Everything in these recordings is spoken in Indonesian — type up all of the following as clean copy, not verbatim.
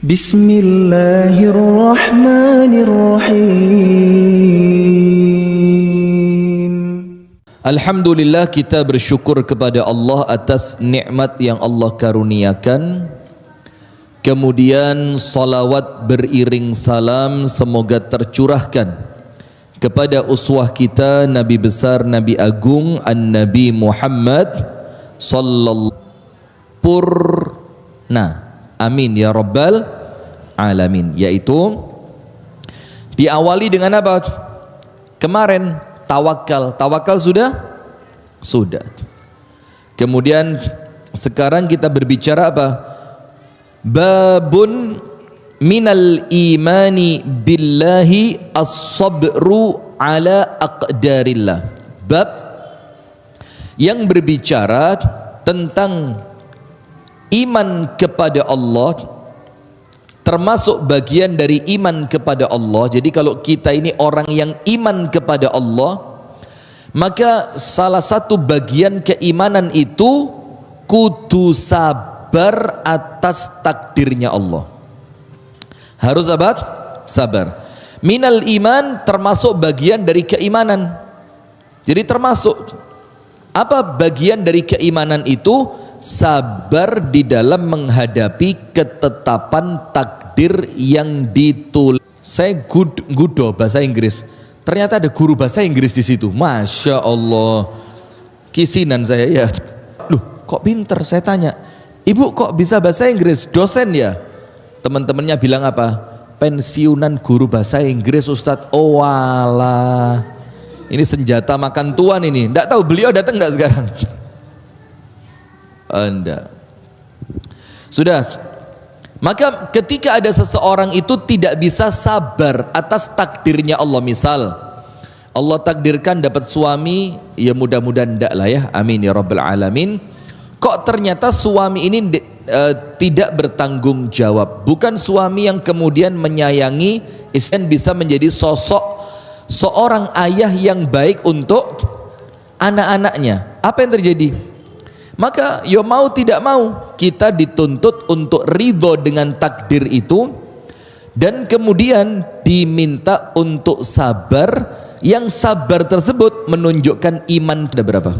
Bismillahirrahmanirrahim. Alhamdulillah, kita bersyukur kepada Allah atas nikmat yang Allah karuniakan. Kemudian salawat beriring salam semoga tercurahkan kepada uswah kita, Nabi besar, Nabi agung, An-Nabi Muhammad sallallahu purna. Amin ya rabbal alamin. Yaitu diawali dengan apa? Kemarin tawakal. Tawakal sudah? Sudah. Kemudian sekarang kita berbicara apa? Babun minal imani billahi as-sabru ala aqdarillah. Bab yang berbicara tentang iman kepada Allah, termasuk bagian dari iman kepada Allah. Jadi kalau kita ini orang yang iman kepada Allah, maka salah satu bagian keimanan itu kudu sabar atas takdirnya Allah. Harus sabar. Minal iman termasuk bagian dari keimanan. Jadi termasuk apa bagian dari keimanan itu? Sabar di dalam menghadapi ketetapan takdir yang ditulis. Saya gudo bahasa Inggris. Ternyata ada guru bahasa Inggris di situ. Masya Allah. Kisinan saya ya. Loh, kok pinter? Saya tanya, Ibu kok bisa bahasa Inggris? Dosen ya? Teman-temannya bilang apa? Pensiunan guru bahasa Inggris Ustadz. Oh walah, ini senjata makan tuan ini. Nggak tahu beliau datang nggak sekarang? Anda sudah. Maka ketika ada seseorang itu tidak bisa sabar atas takdirnya Allah, misal Allah takdirkan dapat suami, ya mudah-mudahan enggak lah ya, amin ya rabbal alamin. Kok ternyata suami ini tidak bertanggung jawab, bukan suami yang kemudian menyayangi istri, bisa menjadi sosok seorang ayah yang baik untuk anak-anaknya. Apa yang terjadi? Maka ya mau tidak mau kita dituntut untuk ridho dengan takdir itu, dan kemudian diminta untuk sabar. Yang sabar tersebut menunjukkan iman. Ada berapa?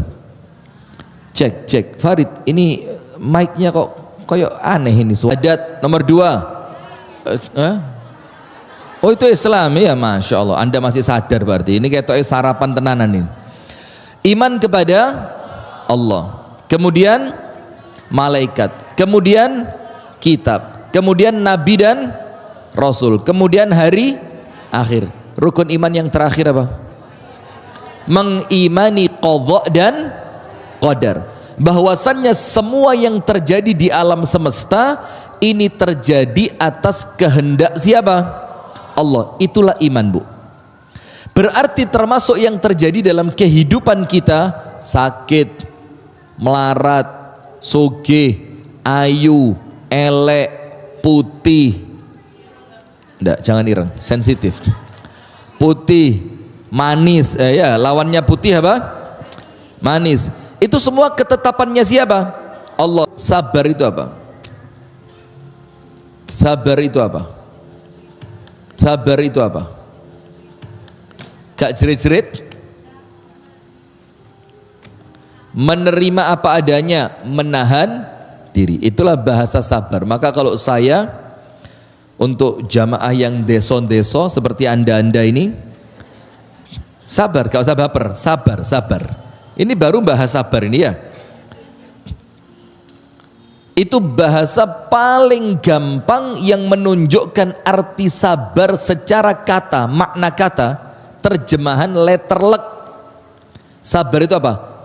Cek Farid, ini mic-nya kok kayak aneh ini. Adat nomor 2. Oh itu Islam ya, Masya Allah. Anda masih sadar berarti. Ini kayak sarapan tenanan ini. Iman kepada Allah, kemudian malaikat, kemudian kitab, kemudian nabi dan rasul, kemudian hari akhir. Rukun iman yang terakhir apa? Mengimani qadha dan qadar, bahwasannya semua yang terjadi di alam semesta ini terjadi atas kehendak siapa? Allah. Itulah iman, Bu. Berarti termasuk yang terjadi dalam kehidupan kita, sakit, melarat, sugih, ayu, elek, putih. Nggak, jangan ireng, sensitif. Putih, manis, ya lawannya putih apa? Manis. Itu semua ketetapannya siapa? Allah. Sabar itu apa? Sabar itu apa? Sabar itu apa? Gak jerit-jerit, menerima apa adanya, menahan diri. Itulah bahasa sabar. Maka kalau saya untuk jamaah yang deso-deso seperti anda ini, sabar, gak usah baper, sabar. Ini baru bahasa sabar ini ya. Itu bahasa paling gampang yang menunjukkan arti sabar secara kata, makna kata, terjemahan letterlek. Sabar itu apa?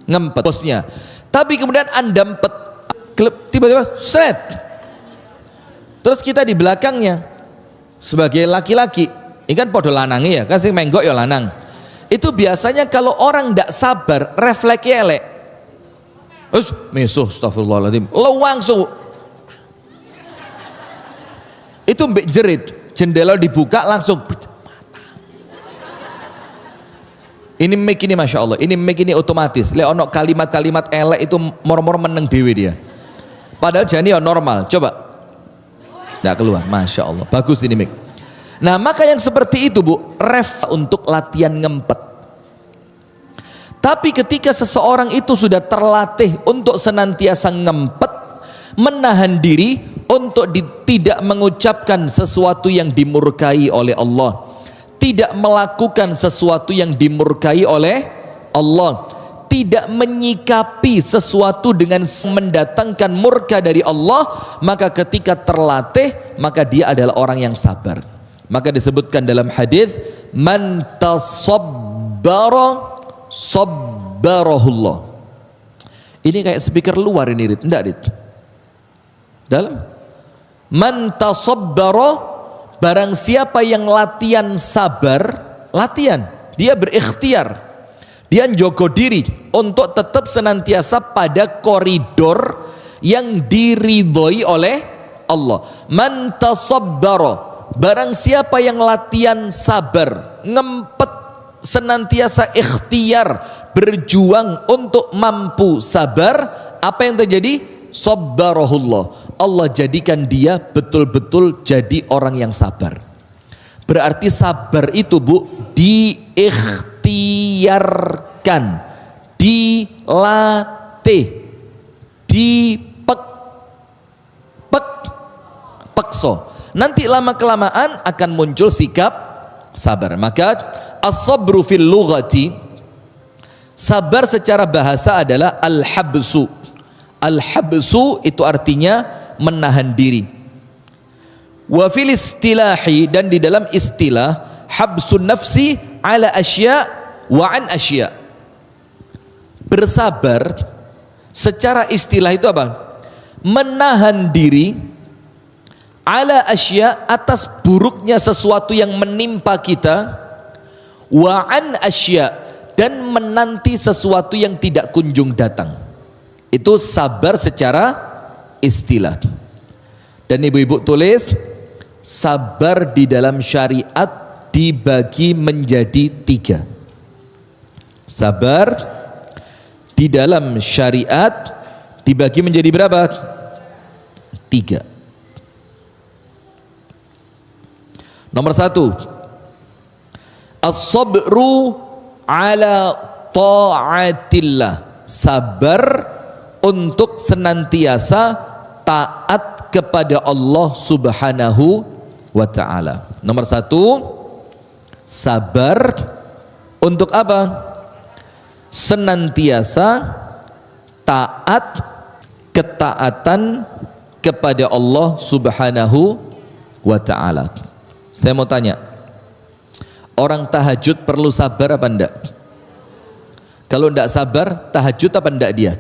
Ngempet bosnya. Tapi kemudian anda empet, tiba-tiba seret. Terus kita di belakangnya sebagai laki-laki, ini kan podo lanangi ya, kan sing menggok ya lanang. Itu biasanya kalau orang tidak sabar, refleksnya elek. Mesuh, astagfirullahaladzim, langsung itu mbek jerit, jendela dibuka langsung. Ini mic ini Masya Allah, ini mic ini otomatis. Lihat ono kalimat-kalimat elek itu mor-mor meneng dewe dia. Padahal jani normal. Coba. Nggak keluar. Masya Allah. Bagus ini Mik. Nah maka yang seperti itu Bu, untuk latihan ngempet. Tapi ketika seseorang itu sudah terlatih untuk senantiasa ngempet, menahan diri untuk tidak mengucapkan sesuatu yang dimurkai oleh Allah, tidak melakukan sesuatu yang dimurkai oleh Allah, tidak menyikapi sesuatu dengan mendatangkan murka dari Allah, maka ketika terlatih maka dia adalah orang yang sabar. Maka disebutkan dalam hadis, man tasabbara sabbarahullah. Ini kayak speaker luar ini Rid, enggak Rid? Dalam man tasabbara, barang siapa yang latihan sabar, latihan, dia berikhtiar, dia njogo diri untuk tetap senantiasa pada koridor yang diridhoi oleh Allah. Man tasabbara, barang siapa yang latihan sabar, ngempet, senantiasa ikhtiar, berjuang untuk mampu sabar, apa yang terjadi? Sabbarahullah, Allah jadikan dia betul-betul jadi orang yang sabar. Berarti sabar itu Bu, diikhtiarkan, dilatih, pakso. Nanti lama-kelamaan akan muncul sikap sabar. Maka as-sabru fil lughati, sabar secara bahasa adalah al-habsu. Al-habsu itu artinya menahan diri. Wa fil istilahi, dan di dalam istilah, habsun nafsi ala asya wa an asya. Bersabar secara istilah itu apa? Menahan diri ala asya, atas buruknya sesuatu yang menimpa kita, wa an asya, dan menanti sesuatu yang tidak kunjung datang. Itu sabar secara istilah. Dan ibu-ibu tulis, sabar di dalam syariat dibagi menjadi 3. Sabar di dalam syariat dibagi menjadi berapa? 3. Nomor 1, as-sabru ala ta'atillah, sabar untuk senantiasa taat kepada Allah Subhanahu wa ta'ala. Nomor 1, sabar untuk apa? Senantiasa taat, ketaatan kepada Allah Subhanahu wa ta'ala. Saya mau tanya, orang tahajud perlu sabar apa enggak? Kalau enggak sabar, tahajud apa enggak dia?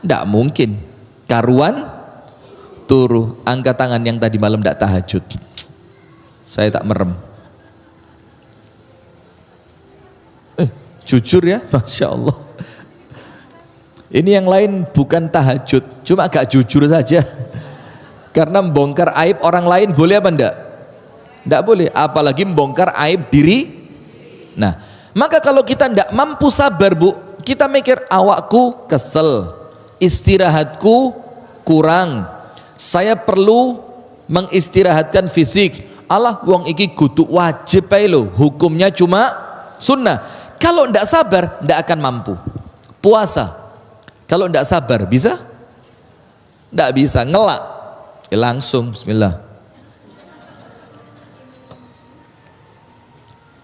Enggak mungkin. Karuan turu. Angkat tangan yang tadi malam enggak tahajud. Saya tak merem. Jujur ya, Masya Allah. Ini yang lain bukan tahajud, cuma agak jujur saja. Karena membongkar aib orang lain boleh apa enggak? Enggak boleh, apalagi membongkar aib diri. Nah, maka kalau kita enggak mampu sabar Bu, kita mikir awakku kesel, istirahatku kurang, saya perlu mengistirahatkan fisik. Allah, wong iki kudu wajib ae lho, hukumnya cuma sunnah. Kalau ndak sabar ndak akan mampu. Puasa, kalau ndak sabar bisa? Ndak bisa. Ngelak langsung bismillah.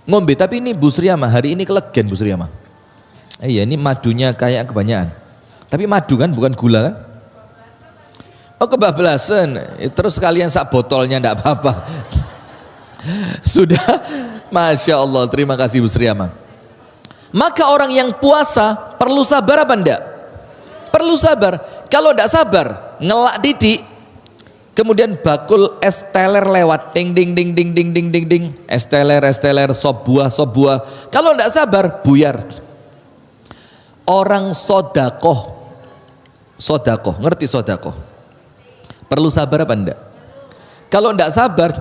Ngombe, tapi ini Bu Sriyama hari ini kelegen Bu Sriyama. Iya, ini madunya kayak kebanyakan. Tapi madu kan, bukan gula kan? Oh, kebablasan. Terus kalian sak botolnya ndak apa-apa. Sudah, Masya Allah, terima kasih Bu Sriyama. Maka orang yang puasa perlu sabar apa enggak? Perlu sabar. Kalau enggak sabar, ngelak didik, kemudian bakul es teler lewat, ding ding ding ding ding ding ding ding, es teler, sop buah. Kalau enggak sabar, buyar. Orang sodakoh, ngerti sodakoh? Perlu sabar apa enggak? Kalau enggak sabar,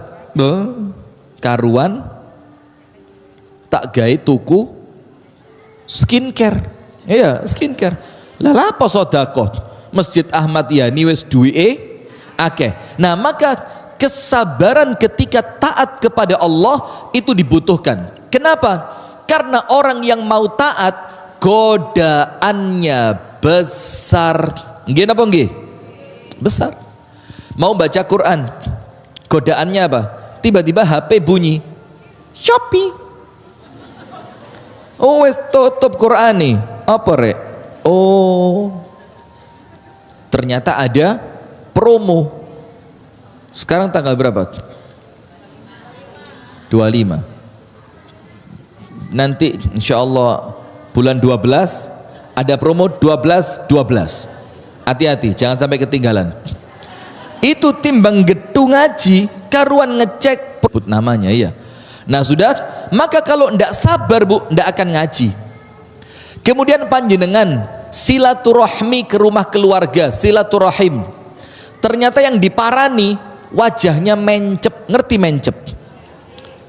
karuan, tak gawe tuku skincare. Iya, skincare. Lah apa sodakoh? Masjid Ahmad Yani wis duwe akeh. Nah, maka kesabaran ketika taat kepada Allah itu dibutuhkan. Kenapa? Karena orang yang mau taat godaannya besar. Nggih napa nggih? Besar. Mau baca Quran, godaannya apa? Tiba-tiba HP bunyi, Shopee. Oh, wis tutup Quran nih. Apa rek? Oh, ternyata ada promo. Sekarang tanggal berapa? 25. Nanti insya Allah bulan 12 ada promo 12. Hati-hati, jangan sampai ketinggalan. Itu timbang gedung ngaji karuan ngecek put namanya ya. Nah sudah, maka kalau ndak sabar bu, ndak akan ngaji. Kemudian panjenengan silaturahmi ke rumah keluarga, silaturahim. Ternyata yang diparani wajahnya mencep, ngerti mencep?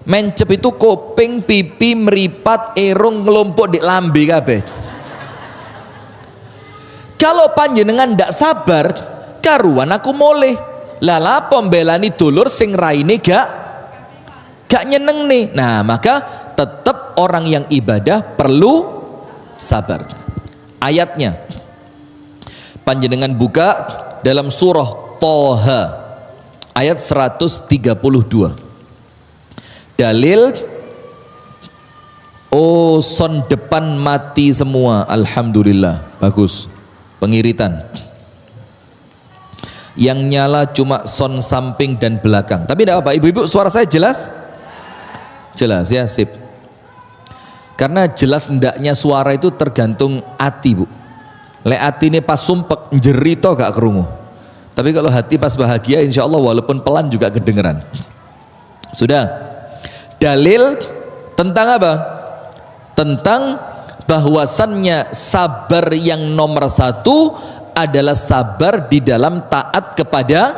Mencep itu kuping, pipi, meripat, erung ngelompok di lambe kabeh. Kalau panjenengan ndak sabar, karuan aku moleh. Lala pembelani dulur sing raine gak nyeneng nih. Nah, maka tetap orang yang ibadah perlu sabar. Ayatnya panjenengan buka dalam surah Thaha ayat 132. Dalil, oh son depan mati semua, alhamdulillah, bagus. Pengiritan yang nyala cuma son samping dan belakang. Tapi tidak apa, ibu-ibu, suara saya jelas? Jelas ya, sip. Karena jelas ndaknya suara itu tergantung hati bu. Lek hati ini pas sumpek jerito gak kerungu. Tapi kalau hati pas bahagia insya Allah walaupun pelan juga kedengeran. Sudah. Dalil tentang apa? Tentang bahwasannya sabar yang nomor satu adalah sabar di dalam taat kepada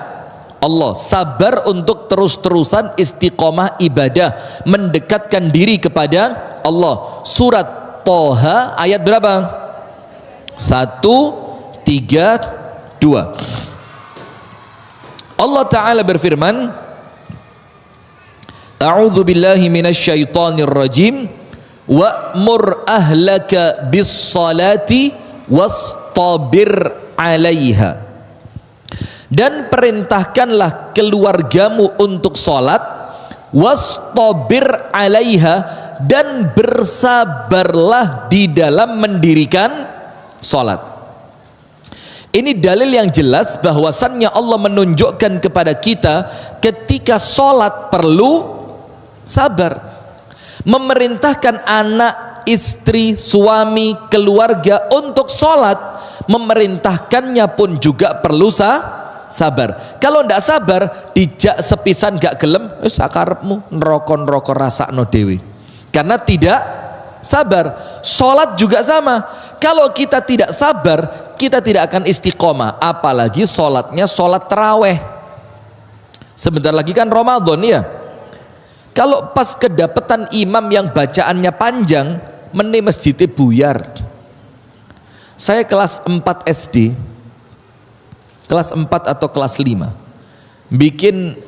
Allah, sabar untuk terus-terusan istiqomah ibadah, mendekatkan diri kepada Allah. Surat Thaha ayat berapa? 1, 3, 2. Allah Ta'ala berfirman, A'udzu billahi minasyaitonir rajim, wa'mur ahlaka bis salati wastabir 'alaiha. Dan perintahkanlah keluargamu untuk sholat, wastabir 'alaiha, dan bersabarlah di dalam mendirikan sholat. Ini dalil yang jelas bahwasannya Allah menunjukkan kepada kita ketika sholat perlu sabar. Memerintahkan anak, istri, suami, keluarga untuk sholat, memerintahkannya pun juga perlu sabar. Kalau ndak sabar, dijak sepisan gak gelem, wis sakarepmu neraka-neraka rasakno dewe. Karena tidak sabar. Sholat juga sama. Kalau kita tidak sabar, kita tidak akan istiqomah. Apalagi sholatnya sholat taraweh. Sebentar lagi kan Ramadan ya. Kalau pas kedapatan imam yang bacaannya panjang, meni masjidnya buyar. Saya kelas 4 SD, kelas 4 atau kelas 5, bikin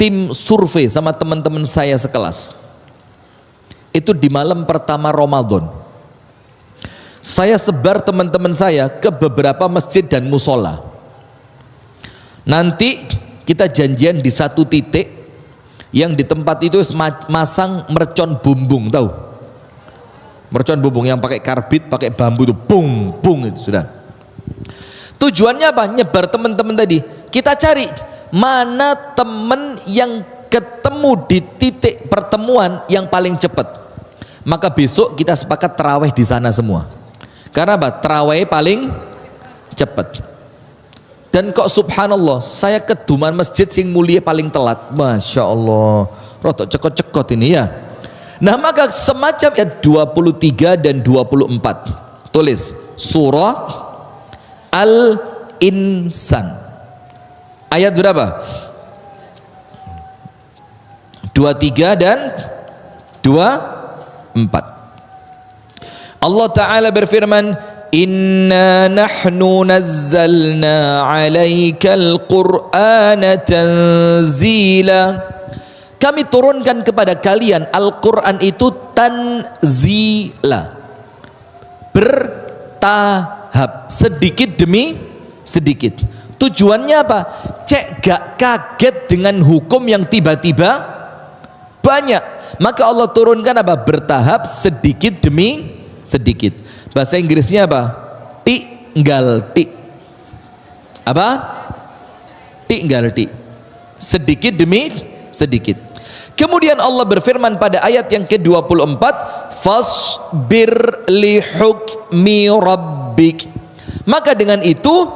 tim survei sama teman-teman saya sekelas. Itu di malam pertama Ramadan. Saya sebar teman-teman saya ke beberapa masjid dan musola. Nanti kita janjian di satu titik yang di tempat itu masang mercon bumbung, tahu? Mercon bumbung yang pakai karbit, pakai bambu itu, bung bung itu sudah. Tujuannya apa? Nyebar teman-teman tadi. Kita cari mana teman yang ketemu di titik pertemuan yang paling cepat. Maka besok kita sepakat terawih di sana semua. Karena apa? Terawih paling cepat. Dan kok subhanallah, saya keduman masjid sing mulia paling telat. Masya Allah, rotok cekot-cekot ini ya. Nah maka semacam ayat 23 dan 24. Tulis surah Al-Insan. Ayat berapa? 23 dan 24. Allah Ta'ala berfirman, inna nahnu nazzalna 'alaikal qur'ana tanzila. Kami turunkan kepada kalian Al-Quran itu tanzila, bertahap, sedikit demi sedikit. Tujuannya apa? Cek gak kaget dengan hukum yang tiba-tiba banyak. Maka Allah turunkan apa? Bertahap, sedikit demi sedikit. Bahasa Inggrisnya apa? Tinggal ti. Apa? Tinggal ti. Sedikit demi sedikit. Kemudian Allah berfirman pada ayat yang ke-24, fasbir li hukmi rabbik. Maka dengan itu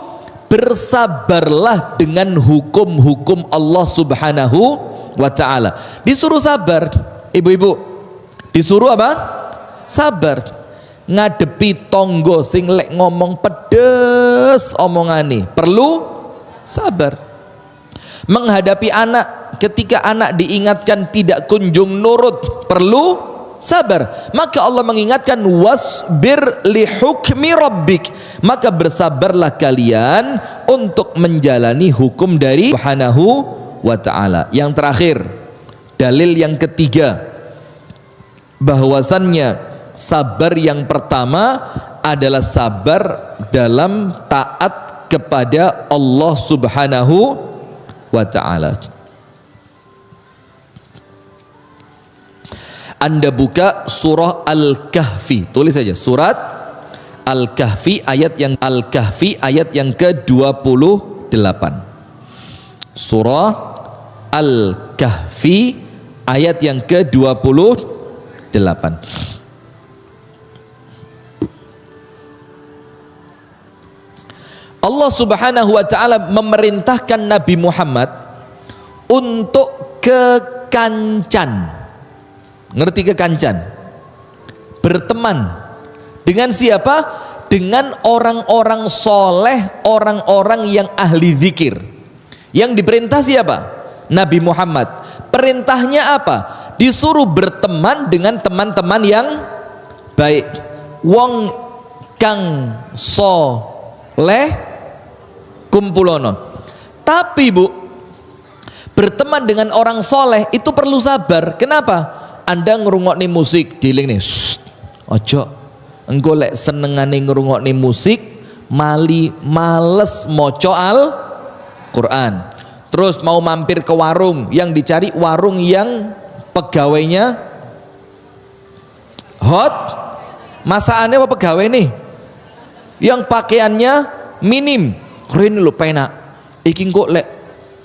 bersabarlah dengan hukum-hukum Allah Subhanahu wa ta'ala. Disuruh sabar, ibu-ibu. Disuruh apa? Sabar. Ngadepi tonggo sing lek ngomong pedes omongane, perlu sabar. Menghadapi anak, ketika anak diingatkan tidak kunjung nurut, perlu sabar. Maka Allah mengingatkan wasbir li hukmi rabbik. Maka bersabarlah kalian untuk menjalani hukum dari Subhanahu wa ta'ala. Yang terakhir, dalil yang ketiga, bahwasannya sabar yang pertama adalah sabar dalam taat kepada Allah Subhanahu wa ta'ala. Anda buka surah Al-Kahfi, tulis saja surat Al-Kahfi ayat yang ke-28. Surah Al-Kahfi ayat yang ke-28. Allah Subhanahu wa ta'ala memerintahkan Nabi Muhammad untuk ke Kancan. Ngerti ke Kancan? Berteman. Dengan siapa? Dengan orang-orang soleh, orang-orang yang ahli zikir. Yang diperintah siapa? Nabi Muhammad. Perintahnya apa? Disuruh berteman dengan teman-teman yang baik. Wong kang soleh kumpulono. Tapi bu, berteman dengan orang soleh itu perlu sabar. Kenapa? Anda ngerungokni musik, diling nih, ojo, engko lek senengane ngerungokni musik, males moco Al-Quran. Terus mau mampir ke warung, yang dicari warung yang pegawainya hot, masakannya apa pegawai nih? Yang pakaiannya minim. Keren lho penak. Iki kok lek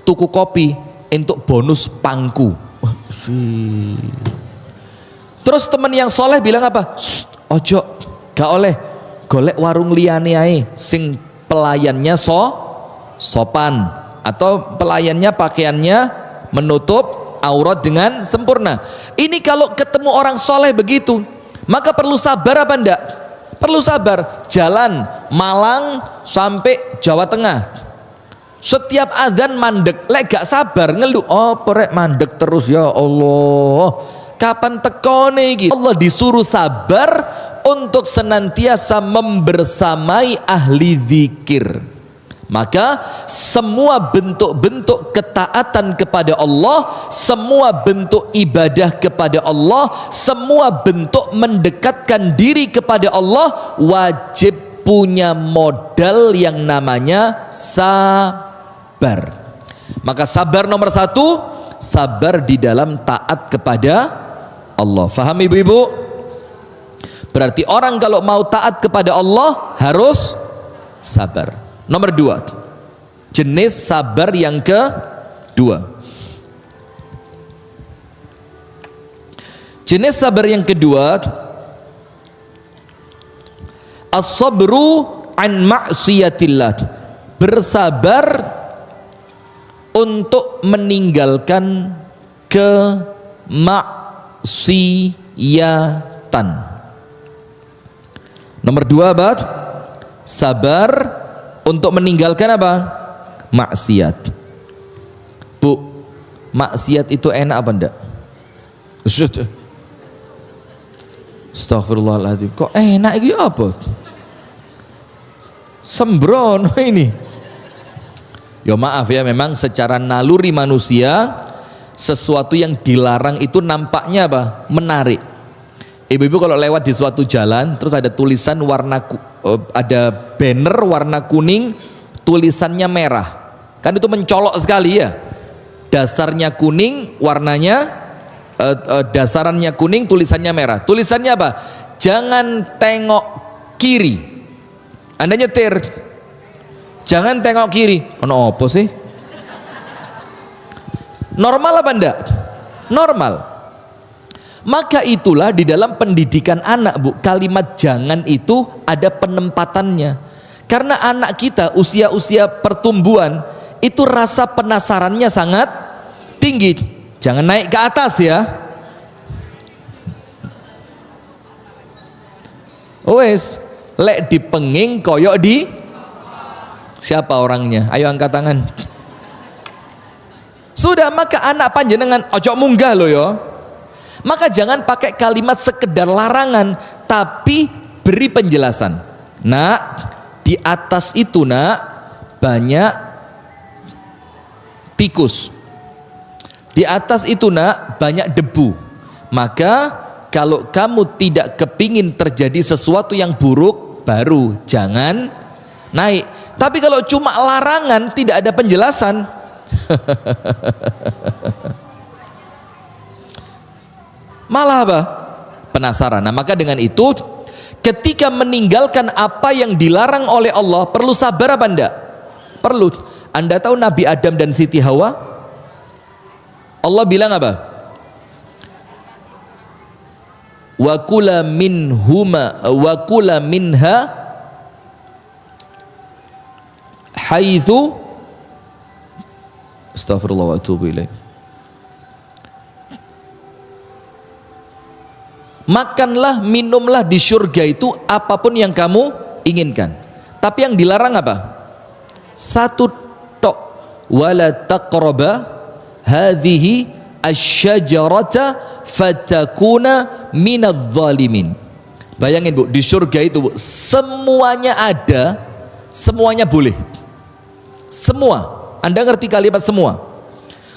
tuku kopi untuk bonus pangku. Terus teman yang soleh bilang apa? Ojo, gak oleh golek warung liyane ae sing pelayannya sopan atau pelayannya pakaiannya menutup aurat dengan sempurna. Ini kalau ketemu orang soleh begitu, maka perlu sabar apa enggak? Perlu sabar. Jalan Malang sampai Jawa Tengah, setiap adzan mandek, lek gak sabar ngeluh, oh perek mandek terus ya Allah, kapan tekone iki? Allah disuruh sabar untuk senantiasa membersamai ahli zikir. Maka semua bentuk-bentuk ketaatan kepada Allah, semua bentuk ibadah kepada Allah, semua bentuk mendekatkan diri kepada Allah wajib punya modal yang namanya sabar. Maka sabar nomor satu, sabar di dalam taat kepada Allah. Faham ibu-ibu? Berarti orang kalau mau taat kepada Allah harus sabar. Nomor dua, jenis sabar yang kedua. Jenis sabar yang kedua, as-sabru an ma'siyatillah, bersabar untuk meninggalkan kemaksiatan. Nomor dua, sabar untuk meninggalkan apa? Maksiat. Bu, maksiat itu enak apa enggak? Astagfirullahaladzim, kok enak itu apa? sembrono ini. Ya maaf ya, memang secara naluri manusia sesuatu yang dilarang itu nampaknya apa? Menarik. Ibu-ibu kalau lewat di suatu jalan terus ada tulisan ada banner warna kuning, tulisannya merah, kan itu mencolok sekali ya. Dasarnya kuning, warnanya dasarannya kuning, tulisannya merah. Tulisannya apa? Jangan tengok kiri. Anda nyetir, jangan tengok kiri. Ono apa sih? Normal apa enggak? Normal. Maka itulah di dalam pendidikan anak, Bu, kalimat jangan itu ada penempatannya. Karena anak kita usia-usia pertumbuhan itu rasa penasarannya sangat tinggi. Jangan naik ke atas ya. Wes, lek dipenging koyok di siapa orangnya? Ayo angkat tangan. Sudah, maka anak panjenengan ojo munggah loh yo. Maka jangan pakai kalimat sekedar larangan, tapi beri penjelasan. Nak, di atas itu nak banyak tikus. Di atas itu nak banyak debu. Maka kalau kamu tidak kepingin terjadi sesuatu yang buruk, baru jangan naik. Tapi kalau cuma larangan tidak ada penjelasan, malah apa? Penasaran. Nah, maka dengan itu ketika meninggalkan apa yang dilarang oleh Allah perlu sabar apa enggak? Perlu. Anda tahu Nabi Adam dan Siti Hawa? Allah bilang apa? Wa kula minha haitsu astaghfirullah wa atubu ilaih. Makanlah, minumlah di surga itu apapun yang kamu inginkan. Tapi yang dilarang apa? Satu tok. Wala taqraba hadhihi asyajarata fatakuna minadh dhalimin. Bayangin Bu, di surga itu Bu, semuanya ada, semuanya boleh. Semua. Anda ngerti kalimat semua?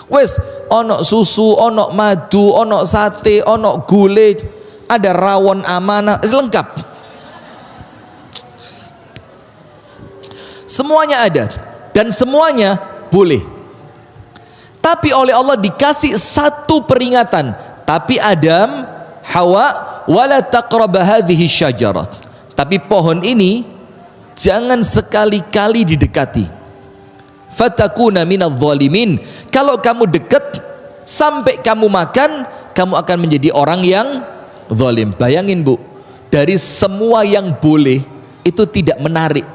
Wes, ono susu, ono madu, ono sate, ono gulai, ada rawon amanah, lengkap. Semuanya ada dan semuanya boleh. Tapi oleh Allah dikasih satu peringatan. Tapi Adam, Hawa, wala taqraba hadhihi syajarah. Tapi pohon ini jangan sekali-kali didekati. Fatakuna minadh dhalimin. Kalau kamu dekat sampai kamu makan, kamu akan menjadi orang yang zalim. Bayangin Bu, dari semua yang boleh itu tidak menarik.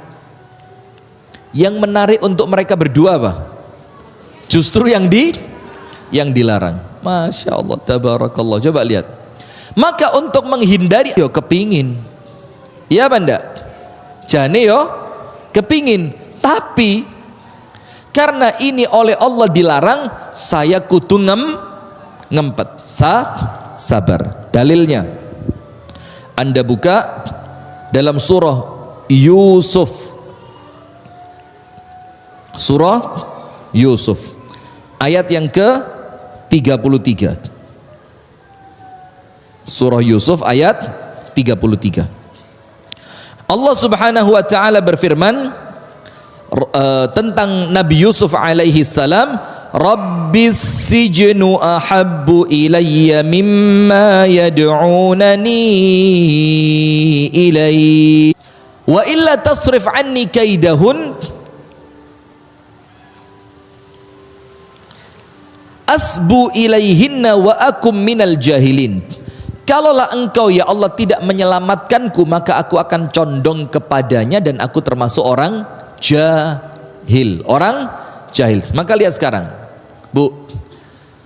Yang menarik untuk mereka berdua apa? Justru yang dilarang. Masya Allah, tabarakallah. Coba lihat. Maka untuk menghindari, yo kepingin, ya benda, jane yo kepingin. Tapi karena ini oleh Allah dilarang, saya kudu ngempet. Sabar. Dalilnya Anda buka dalam surah Yusuf. Surah Yusuf ayat yang ke-33. Surah Yusuf ayat 33. Allah Subhanahu wa taala berfirman tentang Nabi Yusuf alaihi salam, Rabbis sijnu ahabbu ilayya mimma yad'unani ilaihi wa illa tasrif anni kaidahun asbu ilaihinna wa akum minal jahilin. Kalaulah engkau ya Allah tidak menyelamatkanku, maka aku akan condong kepadanya dan aku termasuk orang jahil. Orang jahil. Maka lihat sekarang Bu,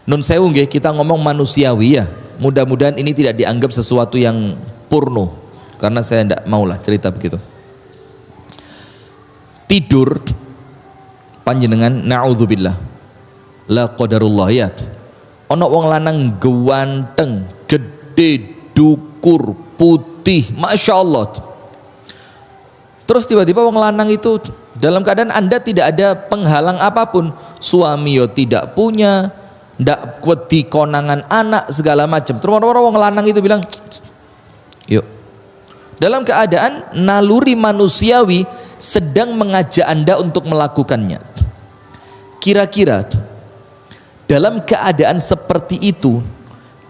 nun sewu nggih, kita ngomong manusiawi ya. Mudah-mudahan ini tidak dianggap sesuatu yang purno, karena saya tidak maulah cerita begitu. Tidur panjenengan, na'udzubillah, la qadarullah ya. Ono wong lanang ganteng, gede, dukur, putih, masya Allah. Terus tiba-tiba wong lanang itu dalam keadaan Anda tidak ada penghalang apapun, suami yo tidak punya, ndak wedi konangan anak segala macam. Terus orang wong lanang itu bilang, yuk. Dalam keadaan naluri manusiawi sedang mengajak Anda untuk melakukannya. Kira-kira dalam keadaan seperti itu,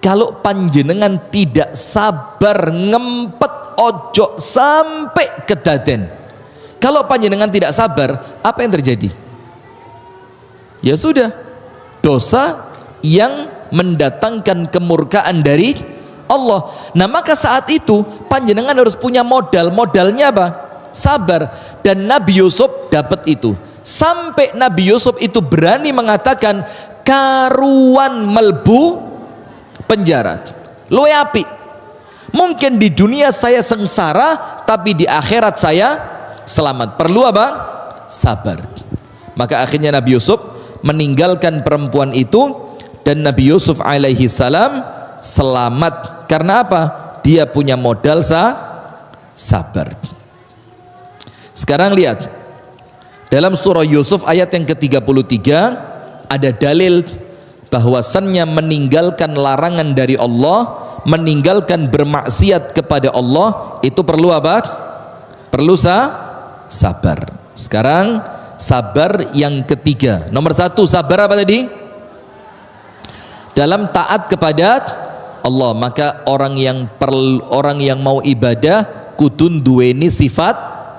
kalau panjenengan tidak sabar ngempet ojo sampai kedaden. Kalau panjenengan tidak sabar, apa yang terjadi? Ya sudah, dosa yang mendatangkan kemurkaan dari Allah. Nah maka saat itu panjenengan harus punya modal. Modalnya apa? Sabar. Dan Nabi Yusuf dapat itu. Sampai Nabi Yusuf itu berani mengatakan karuan melbu penjara. Luwe api. Mungkin di dunia saya sengsara, tapi di akhirat saya selamat. Perlu apa? Sabar. Maka akhirnya Nabi Yusuf meninggalkan perempuan itu, dan Nabi Yusuf alaihi salam selamat. Karena apa? Dia punya modal sabar. Sekarang lihat dalam surah Yusuf ayat yang ke-33 ada dalil bahwasannya meninggalkan larangan dari Allah, meninggalkan bermaksiat kepada Allah itu perlu apa? Perlu sabar. Sekarang sabar yang ketiga. Nomor satu, sabar apa tadi? Dalam taat kepada Allah. Maka orang yang mau ibadah kudun duweni sifat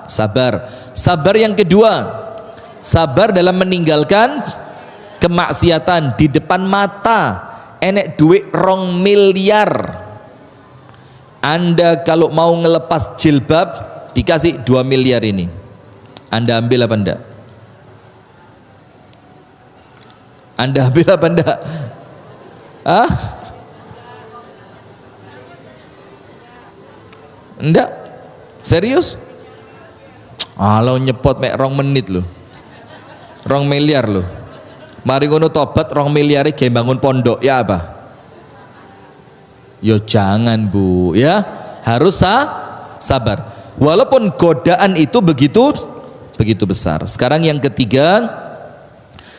sabar. Sabar yang kedua, sabar dalam meninggalkan kemaksiatan. Di depan mata enek duit 2 miliar, Anda kalau mau ngelepas jilbab dikasih 2 miliar ini, Anda ambil apa enggak? Anda ambil apa enggak? Hah? Enggak? Serius? Kalau nyepot mek 2 menit loh, 2 miliar loh. Mari ngono tobat 2 miliar ge bangun pondok ya apa? Yo jangan Bu, ya harus sabar. Walaupun godaan itu begitu besar. Sekarang yang ketiga,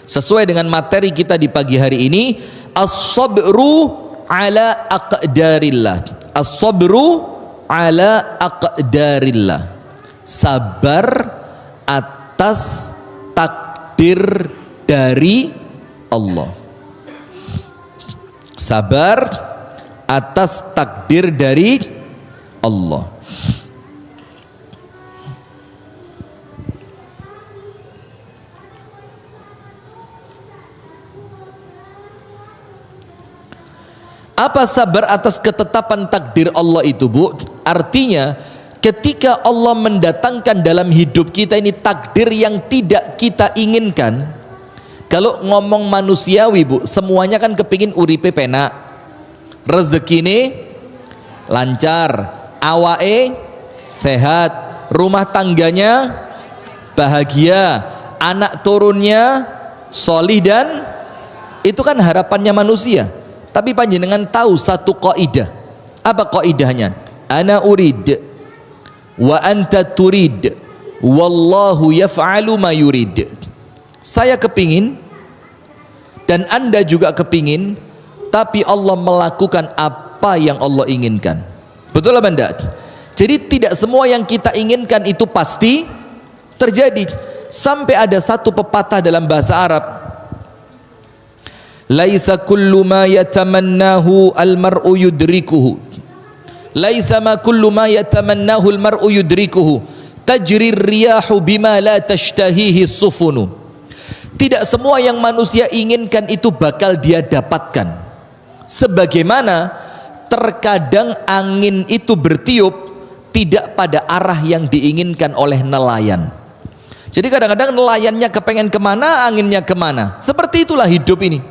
sesuai dengan materi kita di pagi hari ini, as-sabru ala aqdarillah. As-sabru ala aqdarillah. Sabar atas takdir dari Allah. Sabar atas takdir dari Allah. Apa sabar atas ketetapan takdir Allah itu, Bu? Artinya ketika Allah mendatangkan dalam hidup kita ini takdir yang tidak kita inginkan. Kalau ngomong manusiawi, Bu, semuanya kan kepingin uripe penak, rezekine lancar, awake sehat, rumah tangganya bahagia, anak turunnya solih, dan itu kan harapannya manusia. Tapi panjenengan tahu satu kaidah. Apa kaidahnya? Ana urid wa anta turid wallahu yaf'alu ma yurid. Saya kepingin dan Anda juga kepingin, tapi Allah melakukan apa yang Allah inginkan. Betul apa enggak? Jadi tidak semua yang kita inginkan itu pasti terjadi. Sampai ada satu pepatah dalam bahasa Arab, laisa kullu ma yatamannahu al-mar'u yudrikuhu. Laisa ma kullu ma yatamannahu al-mar'u yudrikuhu. Tajri riyahu bima la tashtahihi sufunu. Tidak semua yang manusia inginkan itu bakal dia dapatkan. Sebagaimana terkadang angin itu bertiup tidak pada arah yang diinginkan oleh nelayan. Jadi kadang-kadang nelayannya kepengen kemana, anginnya kemana. Seperti itulah hidup ini.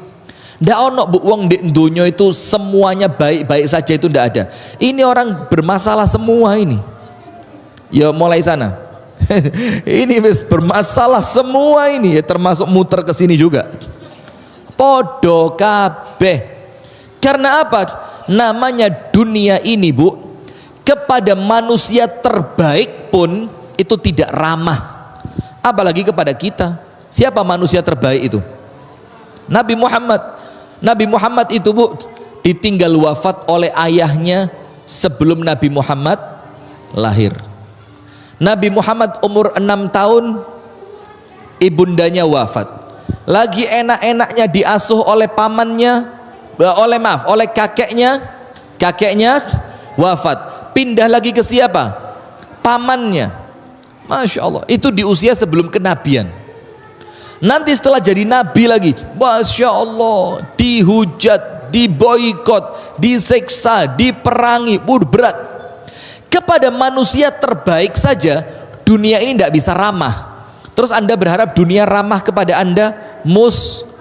Ndak ono Bu wong di dunia itu semuanya baik-baik saja, itu ndak ada. Ini orang bermasalah semua ini. Ya mulai sana. Ini wis bermasalah semua ini, ya termasuk muter ke sini juga. Podo kabeh. Karena apa? Namanya dunia ini, Bu, kepada manusia terbaik pun itu tidak ramah, apalagi kepada kita. Siapa manusia terbaik itu? Nabi Muhammad. Nabi Muhammad itu, Bu, ditinggal wafat oleh ayahnya sebelum Nabi Muhammad lahir. Nabi Muhammad umur 6 tahun ibundanya wafat. Lagi enak-enaknya diasuh oleh pamannya, oleh kakeknya. Kakeknya wafat. Pindah lagi ke siapa? Pamannya. Masya Allah, itu di usia sebelum kenabian. Nanti setelah jadi nabi lagi, Masya Allah, dihujat, diboikot, diseksa, diperangi, berat. Kepada manusia terbaik saja dunia ini tidak bisa ramah. Terus Anda berharap dunia ramah kepada Anda? Mustahil.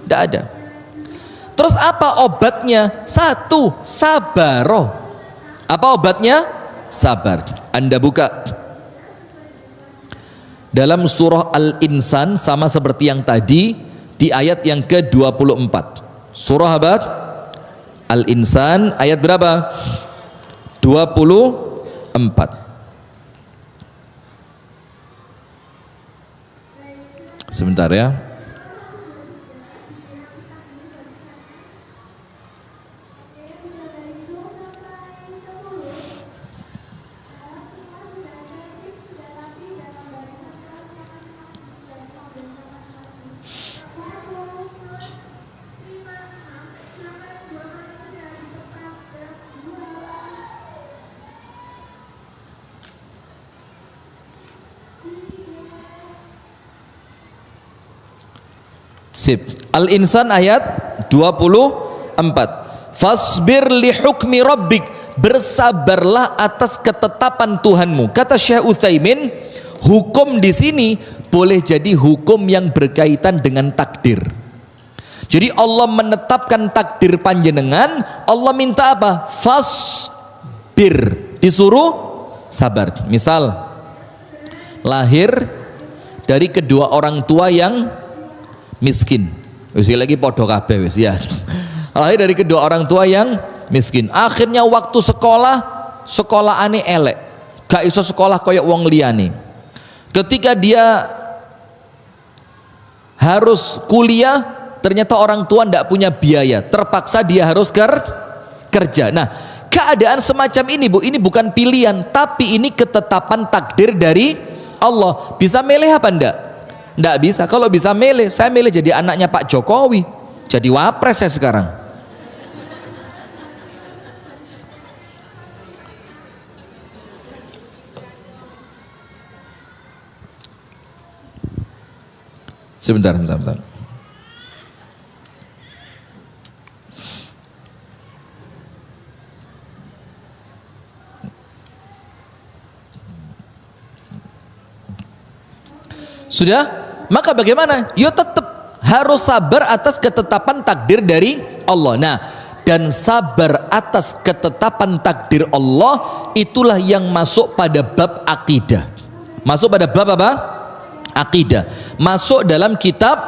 Tidak ada. Terus apa obatnya? Satu, sabaroh. Apa obatnya? Sabar. Anda buka dalam surah Al-Insan, sama seperti yang tadi, di ayat yang ke-24. Surah apa? Al-Insan ayat berapa? 24. Sebentar ya. Sip. Al-Insan ayat 24. Fasbir li hukmi rabbik, bersabarlah atas ketetapan Tuhanmu. Kata Syekh Utsaimin, hukum di sini boleh jadi hukum yang berkaitan dengan takdir. Jadi Allah menetapkan takdir panjenengan, Allah minta apa? Fasbir, disuruh sabar. Misal lahir dari kedua orang tua yang miskin, wis lagi podo kabeh wis ya. Lahir dari kedua orang tua yang miskin. Akhirnya waktu sekolah ane elek, gak iso sekolah koyok wong liyane. Ketika dia harus kuliah, ternyata orang tua ndak punya biaya, terpaksa dia harus kerja. Nah, keadaan semacam ini, Bu, ini bukan pilihan, tapi ini ketetapan takdir dari Allah. Bisa milih apa ndak? Nggak bisa. Kalau bisa milih, saya milih jadi anaknya Pak Jokowi, jadi wapres saya sekarang. Sebentar. Sudah? Maka bagaimana? Ya tetap harus sabar atas ketetapan takdir dari Allah. Nah, dan sabar atas ketetapan takdir Allah itulah yang masuk pada bab akidah. Masuk pada bab apa? Akidah. Masuk dalam kitab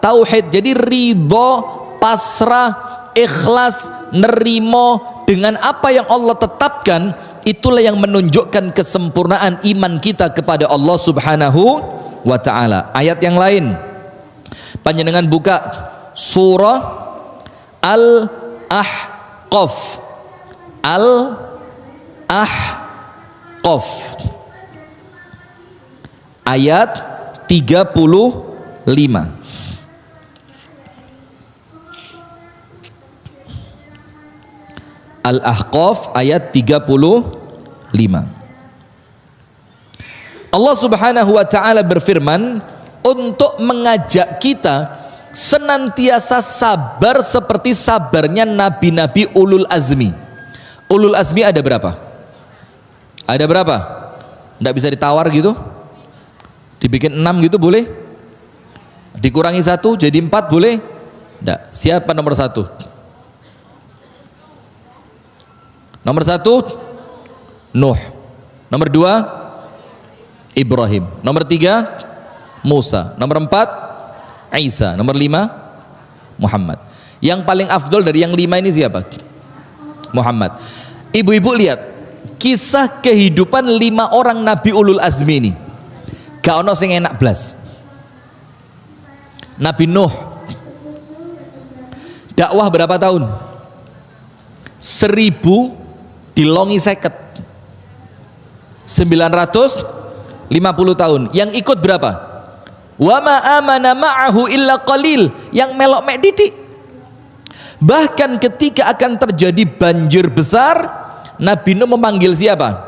tauhid. Jadi ridho, pasrah, ikhlas, nerimo dengan apa yang Allah tetapkan, itulah yang menunjukkan kesempurnaan iman kita kepada Allah Subhanahu wa ta'ala. Ayat yang lain, panjenengan buka surah Al-Ahqaf. Al-Ahqaf ayat 35. Al-Ahqaf ayat 35. Allah Subhanahu wa ta'ala berfirman untuk mengajak kita senantiasa sabar seperti sabarnya nabi-nabi ulul azmi. Ulul azmi ada berapa? Ada berapa? Nggak bisa ditawar gitu? Dibikin 6 gitu boleh? Dikurangi 1 jadi 4 boleh? Nggak. Siapa nomor 1? Nomor 1 Nuh. Nomor 2 Ibrahim. Nomor 3 Musa. Nomor 4 Isa. Nomor 5 Muhammad. Yang paling afdol dari yang 5 ini siapa? Muhammad. Ibu-ibu lihat, kisah kehidupan 5 orang Nabi Ulul Azmi ini. Gak ono sing enak blas. Nabi Nuh dakwah berapa tahun? 1000 dilongi 950 tahun. Yang ikut berapa? Wa ma amana ma'ahu illa qalil. Yang melok mek didik. Bahkan ketika akan terjadi banjir besar, Nabi Nuh memanggil siapa?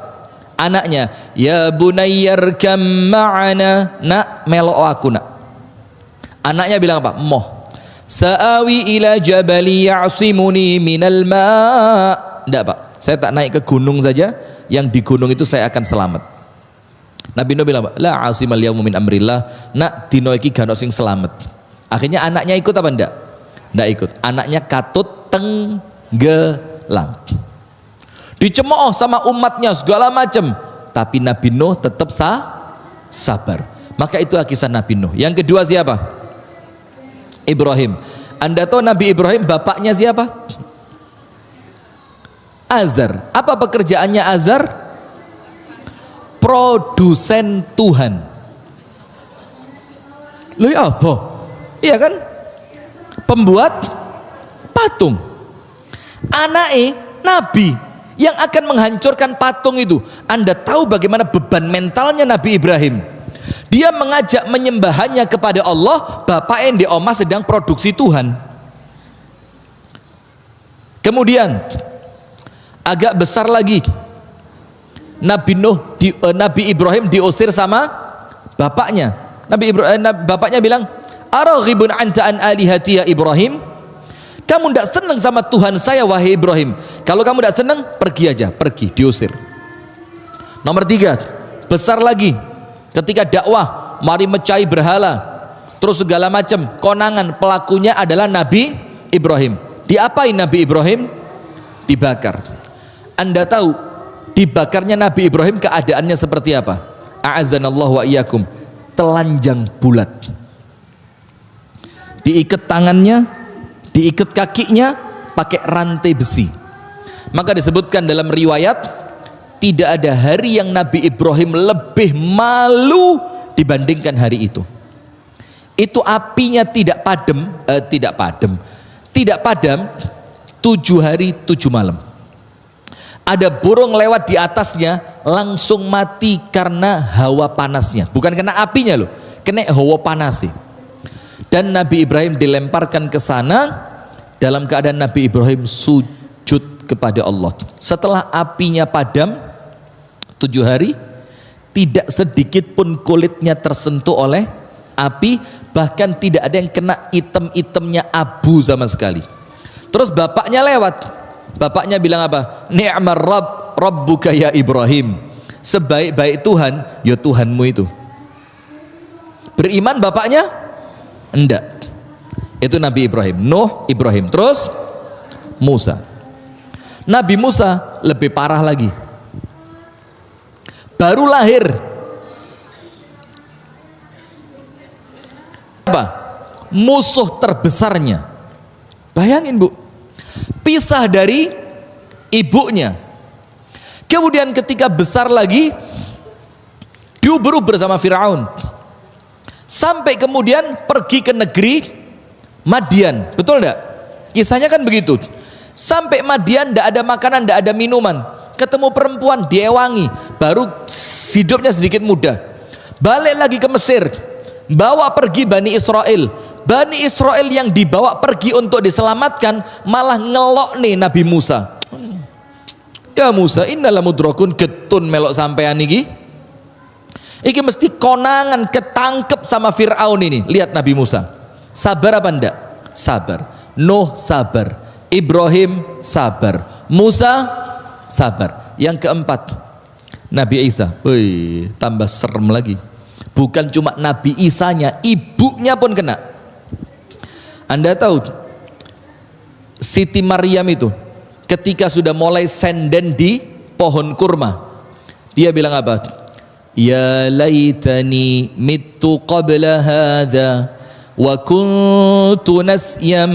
Anaknya. Ya bunayyarkam ma'ana. Nak, melok aku nak. Anaknya bilang apa? Moh. Sa'awi ila jabali ya'simuni minal ma'. Tidak pak, saya tak naik ke gunung saja, yang di gunung itu saya akan selamat. Nabi Nuh bilang apa? La asimal yawma min amrillah. Nak, dino iki gak ono sing selamat. Akhirnya anaknya ikut apa enggak? Enggak ikut. Anaknya katut tenggelam. Dicemooh sama umatnya segala macam, tapi Nabi Nuh tetap sabar. Maka itu kisah Nabi Nuh. Yang kedua siapa? Ibrahim. Anda tahu Nabi Ibrahim bapaknya siapa? Azar. Apa pekerjaannya Azar? Produsen Tuhan. Loh ya apa? Iya kan? Pembuat patung. Anaknya Nabi yang akan menghancurkan patung itu. Anda tahu bagaimana beban mentalnya Nabi Ibrahim. Dia mengajak menyembahannya kepada Allah, bapak yang di omah sedang produksi Tuhan. Kemudian agak besar lagi, Nabi Ibrahim diusir sama bapaknya. Bapaknya bilang, "Araghibun anta an alihati ya Ibrahim?" Kamu tidak senang sama Tuhan saya wahai Ibrahim. Kalau kamu tidak senang, pergi aja, pergi, diusir. Nomor 3, besar lagi, ketika dakwah, mari mecahi berhala, terus segala macam, konangan, pelakunya adalah Nabi Ibrahim. Diapain Nabi Ibrahim? Dibakar. Anda tahu dibakarnya Nabi Ibrahim keadaannya seperti apa? A'azanallahu wa iyyakum. Telanjang bulat. Diikat tangannya, diikat kakinya pakai rantai besi. Maka disebutkan dalam riwayat, tidak ada hari yang Nabi Ibrahim lebih malu dibandingkan hari itu. Itu apinya tidak padam 7 hari 7 malam. Ada burung lewat di atasnya, langsung mati karena hawa panasnya. Bukan kena apinya loh, kena hawa panasnya. Dan Nabi Ibrahim dilemparkan ke sana dalam keadaan Nabi Ibrahim sujud kepada Allah. Setelah apinya padam 7 hari, tidak sedikit pun kulitnya tersentuh oleh api, bahkan tidak ada yang kena item-itemnya abu sama sekali. Terus bapaknya lewat, bapaknya bilang apa? Ni'mar rabbuka ya Ibrahim. Sebaik-baik Tuhan, ya Tuhanmu itu. Beriman bapaknya? Enggak. Itu Nabi Ibrahim. Nuh, Ibrahim. Terus Musa. Nabi Musa lebih parah lagi. Baru lahir. Apa? Musuh terbesarnya. Bayangin bu, pisah dari ibunya. Kemudian ketika besar lagi, diuber-uber sama Firaun. Sampai kemudian pergi ke negeri Madian. Betul enggak? Kisahnya kan begitu. Sampai Madian tidak ada makanan, tidak ada minuman. Ketemu perempuan, diewangi, baru hidupnya sedikit mudah. Balik lagi ke Mesir, bawa pergi Bani Israel. Bani Israel yang dibawa pergi untuk diselamatkan malah ngelok nih Nabi Musa. Ya Musa, innalah mudrakun, getun melok sampean iki. Iki mesti konangan ketangkep sama Fir'aun ini. Lihat Nabi Musa, sabar apa enggak? Sabar. Nuh sabar, Ibrahim sabar, Musa sabar. Yang keempat, Nabi Isa. Wih, tambah serem lagi. Bukan cuma Nabi Isanya, ibunya pun kena. Anda tahu Siti Maryam itu ketika sudah mulai senden di pohon kurma, dia bilang apa? Ya laitani mittu qabla hadha wa kuntu nasyam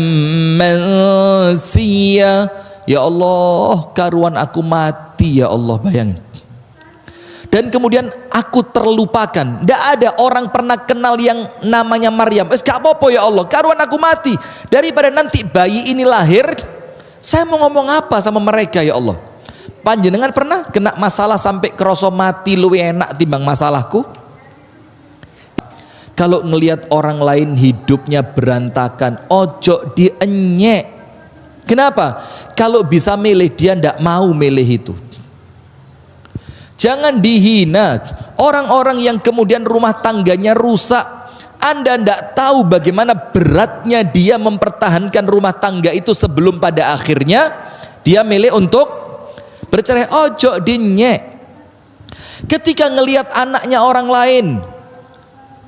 mansiya. Ya Allah, karuan aku mati mati ya Allah, bayangin. Dan kemudian aku terlupakan. Tidak ada orang pernah kenal yang namanya Maryam. Gak apa-apa ya Allah, karuan aku mati. Daripada nanti bayi ini lahir, saya mau ngomong apa sama mereka ya Allah. Panjenengan pernah kena masalah sampai kerasa mati luwih enak timbang masalahku? Kalau ngelihat orang lain hidupnya berantakan, ojo dienyek. Kenapa? Kalau bisa milih, dia ndak mau milih itu. Jangan dihina orang-orang yang kemudian rumah tangganya rusak. Anda ndak tahu bagaimana beratnya dia mempertahankan rumah tangga itu sebelum pada akhirnya dia milih untuk bercerai. Ojo dinyek. Ketika ngelihat anaknya orang lain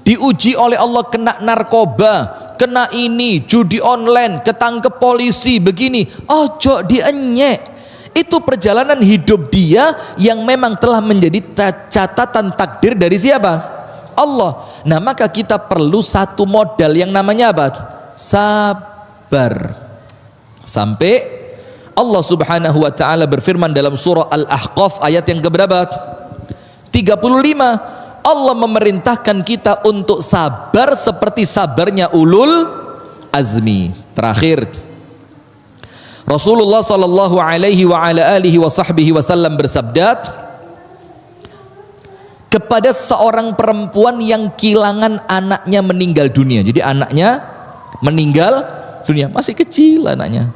diuji oleh Allah, kena narkoba, kena ini, judi online, ketangkep polisi, begini, ojo dienyek. Itu perjalanan hidup dia yang memang telah menjadi catatan takdir dari siapa? Allah. Nah, maka kita perlu satu modal yang namanya apa? Sabar. Sampai Allah Subhanahu wa taala berfirman dalam surah Al-Ahqaf ayat yang keberapa? 35. Allah memerintahkan kita untuk sabar seperti sabarnya ulul azmi. Terakhir, Rasulullah sallallahu alaihi wa ala alihi wa sahbihi wasallam bersabda kepada seorang perempuan yang kehilangan anaknya meninggal dunia. Jadi anaknya meninggal dunia, masih kecil anaknya.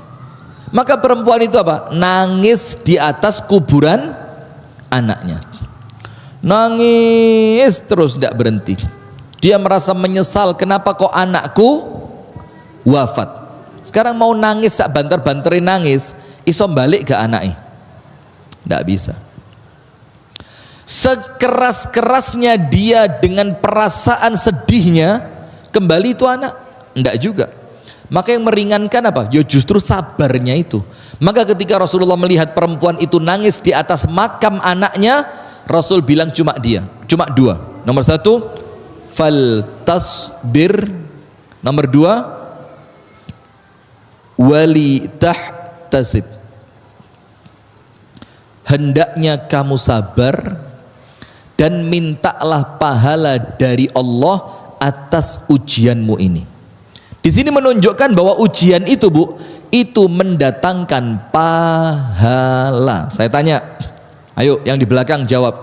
Maka perempuan itu apa? Nangis di atas kuburan anaknya. Nangis terus tidak berhenti. Dia merasa menyesal, kenapa kok anakku wafat. Sekarang mau nangis sak banter-banterin nangis, iso balik ke anaknya? Tidak bisa. Sekeras-kerasnya dia dengan perasaan sedihnya, kembali itu anak? Tidak juga. Maka yang meringankan apa? Ya justru sabarnya itu. Maka ketika Rasulullah melihat perempuan itu nangis di atas makam anaknya, Rasul bilang cuma dua. Nomor satu, fal tasbir. Nomor dua, wali tahtasib. Hendaknya kamu sabar dan mintalah pahala dari Allah atas ujianmu ini. Di sini menunjukkan bahwa ujian itu, Bu, itu mendatangkan pahala. Saya tanya, ayo yang di belakang jawab.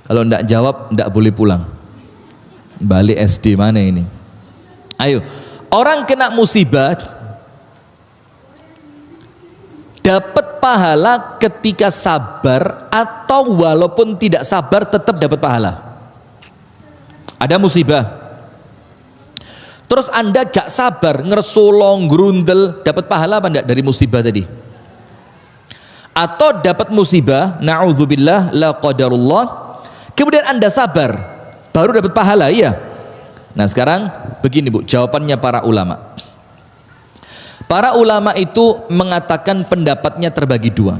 Kalau enggak jawab, enggak boleh pulang. Balik SD mana ini? Ayo, orang kena musibah dapat pahala ketika sabar atau walaupun tidak sabar tetap dapat pahala. Ada musibah, terus Anda gak sabar, ngersolong, grundel, dapat pahala apa enggak dari musibah tadi? Atau dapat musibah, na'udzubillah, la qadarullah, kemudian Anda sabar, baru dapat pahala, iya? Nah sekarang begini, Bu, jawabannya para ulama. Para ulama itu mengatakan pendapatnya terbagi dua.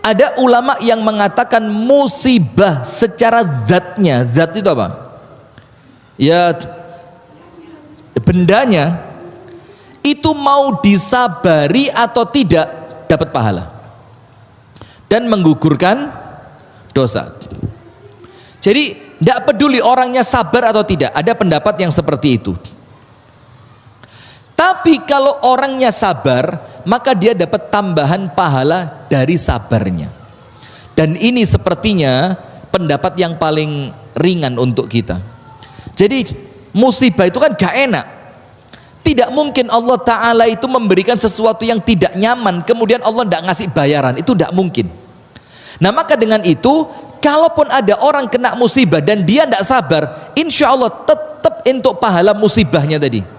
Ada ulama yang mengatakan musibah secara zatnya, zat itu apa? Ya bendanya itu mau disabari atau tidak dapat pahala dan menggugurkan dosa. Jadi tidak peduli orangnya sabar atau tidak, ada pendapat yang seperti itu. Tapi kalau orangnya sabar, maka dia dapat tambahan pahala dari sabarnya. Dan ini sepertinya pendapat yang paling ringan untuk kita. Jadi musibah itu kan gak enak. Tidak mungkin Allah Ta'ala itu memberikan sesuatu yang tidak nyaman, kemudian Allah tidak ngasih bayaran. Itu tidak mungkin. Nah maka dengan itu, kalaupun ada orang kena musibah dan dia tidak sabar, insya Allah tetap untuk pahala musibahnya tadi.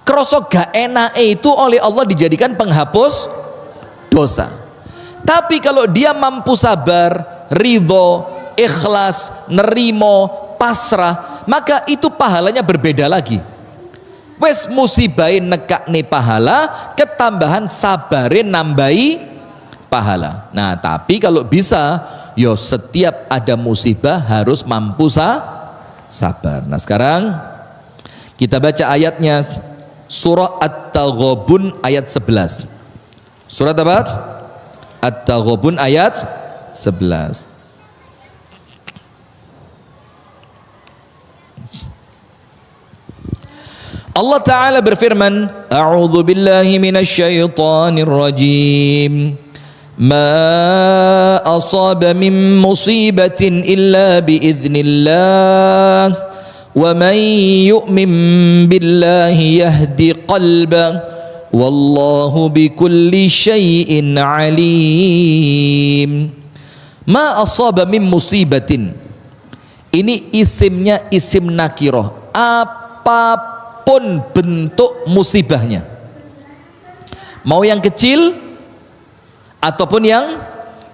Kerosok gak enak itu oleh Allah dijadikan penghapus dosa. Tapi kalau dia mampu sabar, ridho, ikhlas, nerimo, pasrah, maka itu pahalanya berbeda lagi. Wes musibahin nekakne pahala, ketambahan sabarin nambahi pahala. Nah tapi kalau bisa, yo setiap ada musibah harus mampu sabar. Nah sekarang kita baca ayatnya. Surah At-Taghabun ayat 11. Surat apa? At-Taghabun ayat 11. Allah Ta'ala berfirman, A'udzu billahi minasy syaithanir rajim. Ma asaba min musibatin illa biiznillah wa man yu'min billahi yahdi qalbah wallahu bikulli syai'in alim. Ma asaba min musibatin. Ini isimnya isim nakirah. Apapun bentuk musibahnya, mau yang kecil ataupun yang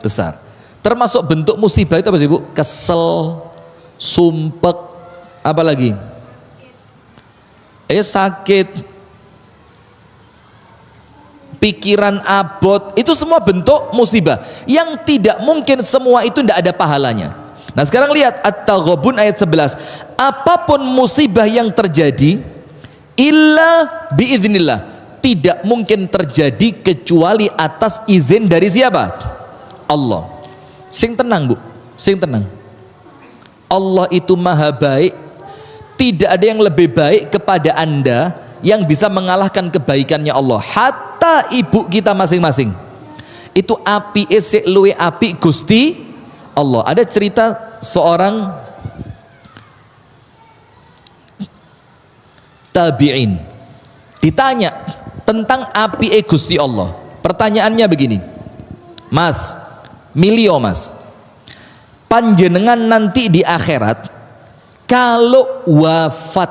besar. Termasuk bentuk musibah itu apa sih Bu? Kesel, sumpek, apa lagi? Sakit, pikiran abot, itu semua bentuk musibah yang tidak mungkin semua itu tidak ada pahalanya. Nah sekarang lihat At-Taghabun ayat 11. Apapun musibah yang terjadi illa biiznillah, tidak mungkin terjadi kecuali atas izin dari siapa? Allah. Sing tenang Bu, sing tenang. Allah itu maha baik. Tidak ada yang lebih baik kepada Anda yang bisa mengalahkan kebaikannya Allah. Hatta ibu kita masing-masing itu api esek luwe api Gusti Allah. Ada cerita seorang tabi'in ditanya tentang api Gusti Allah. Pertanyaannya begini, Mas, milio Mas, panjenengan nanti di akhirat kalau wafat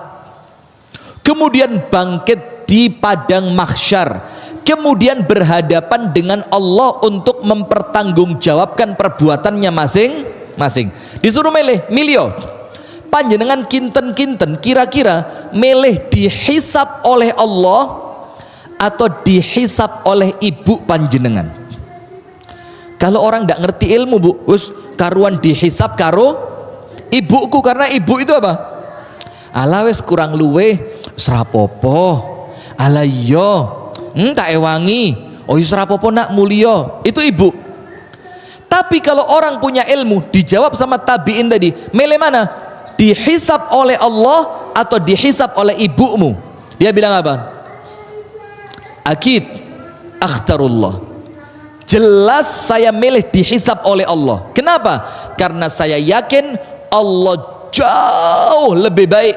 kemudian bangkit di padang mahsyar, kemudian berhadapan dengan Allah untuk mempertanggungjawabkan perbuatannya masing-masing, disuruh milih, panjenengan kinten-kinten kira-kira milih dihisap oleh Allah atau dihisap oleh ibu panjenengan? Kalau orang tidak ngerti ilmu Bu, wis karuan dihisap karo ibuku, karena ibu itu apa? Ala wis kurang luwe serapopo, ala iyo tak ewangi, oh serapopo nak mulio, itu ibu. Tapi kalau orang punya ilmu, dijawab sama tabiin tadi, milih mana? Dihisap oleh Allah atau dihisap oleh ibumu? Dia bilang apa? Akid akhtarullah, jelas saya milih dihisap oleh Allah. Kenapa? Karena saya yakin Allah jauh lebih baik,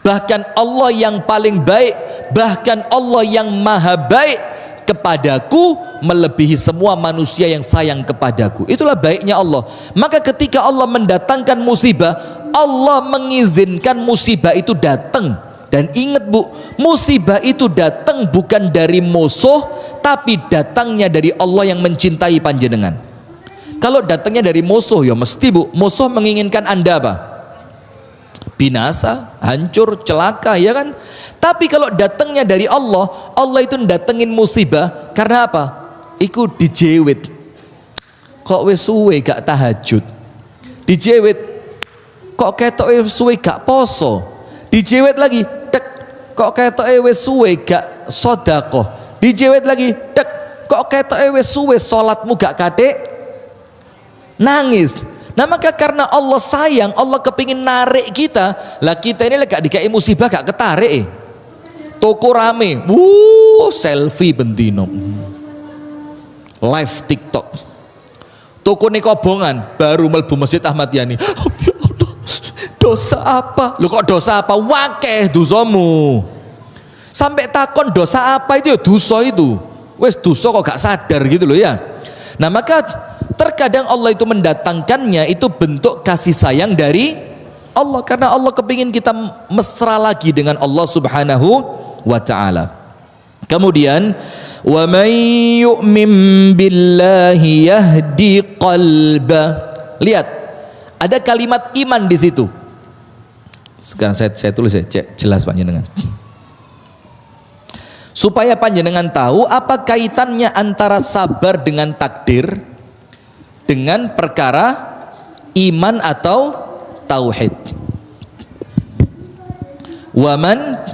bahkan Allah yang paling baik, bahkan Allah yang maha baik kepadaku melebihi semua manusia yang sayang kepadaku. Itulah baiknya Allah. Maka ketika Allah mendatangkan musibah, Allah mengizinkan musibah itu datang. Dan ingat Bu, musibah itu datang bukan dari musuh, tapi datangnya dari Allah yang mencintai panjenengan. Kalau datangnya dari musuh, ya mesti Bu, musuh menginginkan Anda apa? Binasa, hancur, celaka, ya kan? Tapi kalau datangnya dari Allah, Allah itu datengin musibah karena apa? Iku dijewit. Kok wis suwe gak tahajud? Dijewit. Kok ketoke suwe gak poso? Dijewit lagi. Tek. Kok ketoke wis suwe gak sedekah? Dijewit lagi. Tek. Kok ketoke wis suwe salatmu gak katik? Nangis. Nah maka karena Allah sayang, Allah kepingin narik kita, lah kita ini gak dikai musibah gak ketarik. Toko rame, selfie bendino, live TikTok. Toko ini kobongan, baru melbu Masjid Ahmad Yani. Oh, ya Allah, dosa apa? Lu kok dosa apa? Wakeh dosamu. Sampai takon dosa apa itu ya dosa itu. Wes dosa kok gak sadar gitu loh ya. Nah maka terkadang Allah itu mendatangkannya itu bentuk kasih sayang dari Allah, karena Allah kepingin kita mesra lagi dengan Allah Subhanahu wa ta'ala. Kemudian wa may yu'min billahi yahdi qalba. Lihat, ada kalimat iman di situ. Sekarang saya tulis ya, cek jelas panjenengan. Supaya panjenengan tahu apa kaitannya antara sabar dengan takdir dengan perkara iman atau tauhid. Waman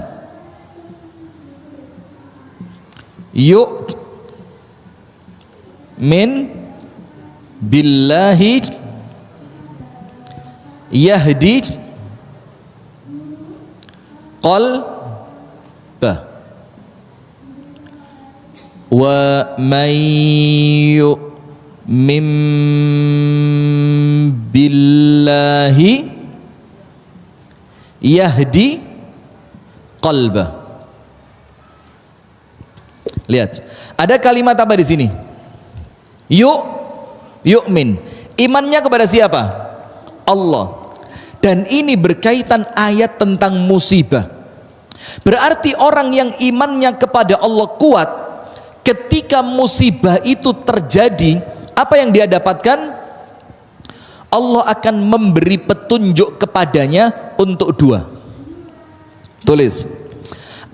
min billahi yahdi qalbah wa may yu'min billahi yahdi qalbah. Lihat, ada kalimat apa di sini? Yu'min. Imannya kepada siapa? Allah. Dan ini berkaitan ayat tentang musibah. Berarti orang yang imannya kepada Allah kuat, ketika musibah itu terjadi, apa yang dia dapatkan? Allah akan memberi petunjuk kepadanya untuk dua. Tulis,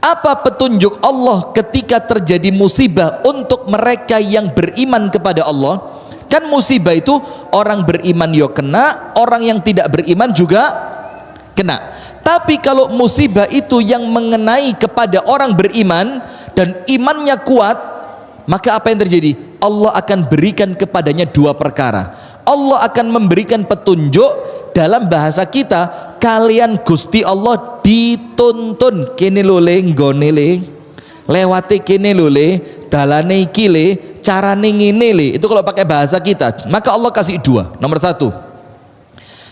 apa petunjuk Allah ketika terjadi musibah untuk mereka yang beriman kepada Allah? Kan musibah itu orang beriman yo kena, orang yang tidak beriman juga kena. Tapi kalau musibah itu yang mengenai kepada orang beriman dan imannya kuat, maka apa yang terjadi? Allah akan berikan kepadanya dua perkara. Allah akan memberikan petunjuk. Dalam bahasa kita, kalian Gusti Allah dituntun kene lho le nggone le, lewate kene lho le, dalane iki le, carane ngene le. Itu kalau pakai bahasa kita. Maka Allah kasih dua. Nomor satu,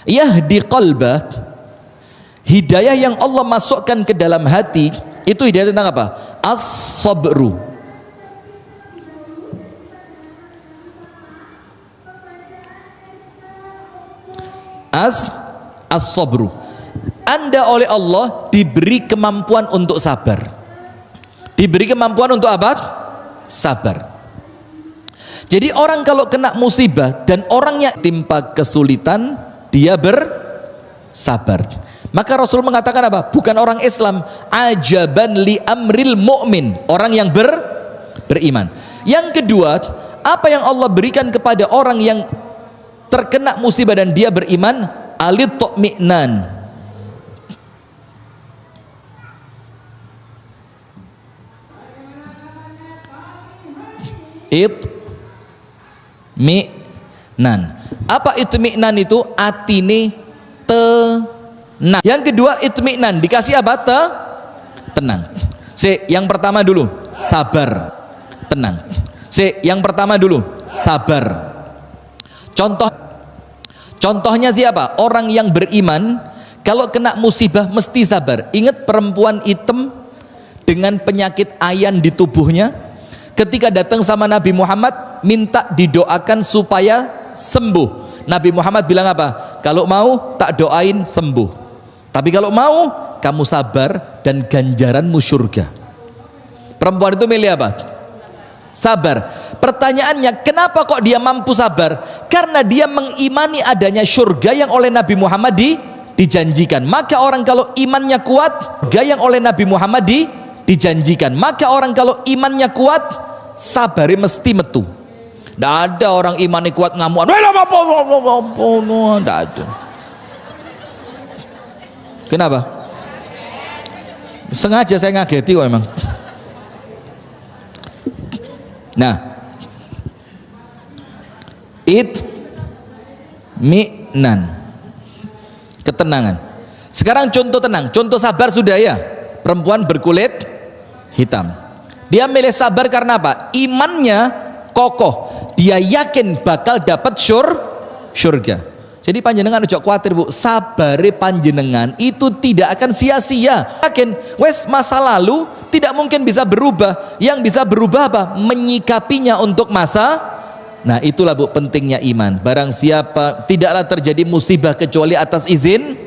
yahdi qalbah. Hidayah yang Allah masukkan ke dalam hati itu hidayah tentang apa? As-sabru. As-sabru. Anda oleh Allah diberi kemampuan untuk sabar. Diberi kemampuan untuk apa? Sabar. Jadi orang kalau kena musibah dan orangnya timpa kesulitan, dia bersabar. Maka Rasul mengatakan apa? Bukan orang Islam, ajaban li amril mu'min, orang yang beriman. Yang kedua, apa yang Allah berikan kepada orang yang terkena musibah dan dia beriman? Alitmi'nan. Itmi'nan. Apa itmi'nan itu? Atine tenang. Yang kedua itmi'nan, dikasih apa? Tenang. Yang pertama dulu sabar, tenang. Yang pertama dulu sabar. Contohnya siapa? Orang yang beriman kalau kena musibah mesti sabar. Ingat perempuan hitam dengan penyakit ayan di tubuhnya, ketika datang sama Nabi Muhammad minta didoakan supaya sembuh. Nabi Muhammad bilang apa? Kalau mau tak doain sembuh, tapi kalau mau kamu sabar dan ganjaranmu surga. Perempuan itu milih apa? Sabar. Pertanyaannya, kenapa kok dia mampu sabar? Karena dia mengimani adanya surga yang oleh Nabi Muhammad dijanjikan. Maka orang kalau imannya kuat, surga yang oleh Nabi Muhammad dijanjikan. Maka orang kalau imannya kuat, sabarnya mesti metu. Tidak ada orang imannya kuat ngamuan. Tidak ada. Kenapa? Sengaja saya ngageti kok emang. Nah, itmi'nan, ketenangan. Sekarang contoh tenang, contoh sabar sudah ya. Perempuan berkulit hitam, dia milih sabar karena apa? Imannya kokoh, dia yakin bakal dapat surga. Jadi panjenengan ojo khawatir bu, sabare panjenengan itu tidak akan sia-sia. Yakin, wes masa lalu tidak mungkin bisa berubah. Yang bisa berubah apa? Menyikapinya untuk masa. Nah itulah bu pentingnya iman. Barang siapa, tidaklah terjadi musibah kecuali atas izin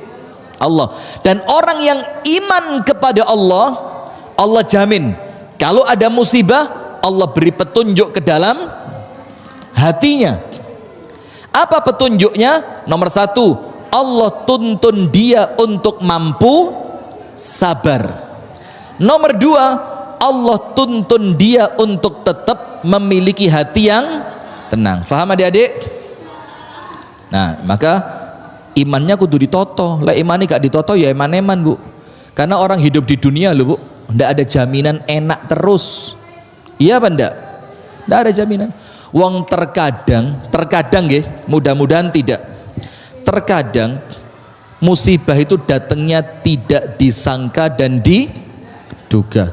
Allah. Dan orang yang iman kepada Allah, Allah jamin kalau ada musibah, Allah beri petunjuk ke dalam hatinya. Apa petunjuknya? Nomor satu, Allah tuntun dia untuk mampu sabar. Nomor dua, Allah tuntun dia untuk tetap memiliki hati yang tenang. Faham adik-adik? Nah maka imannya kudu ditoto. Lah imannya gak ditoto ya eman-eman bu. Karena orang hidup di dunia loh bu, ndak ada jaminan enak terus. Iya apa ndak? Ndak ada jaminan. Wong terkadang nggih, mudah-mudahan tidak. Terkadang musibah itu datangnya tidak disangka dan diduga.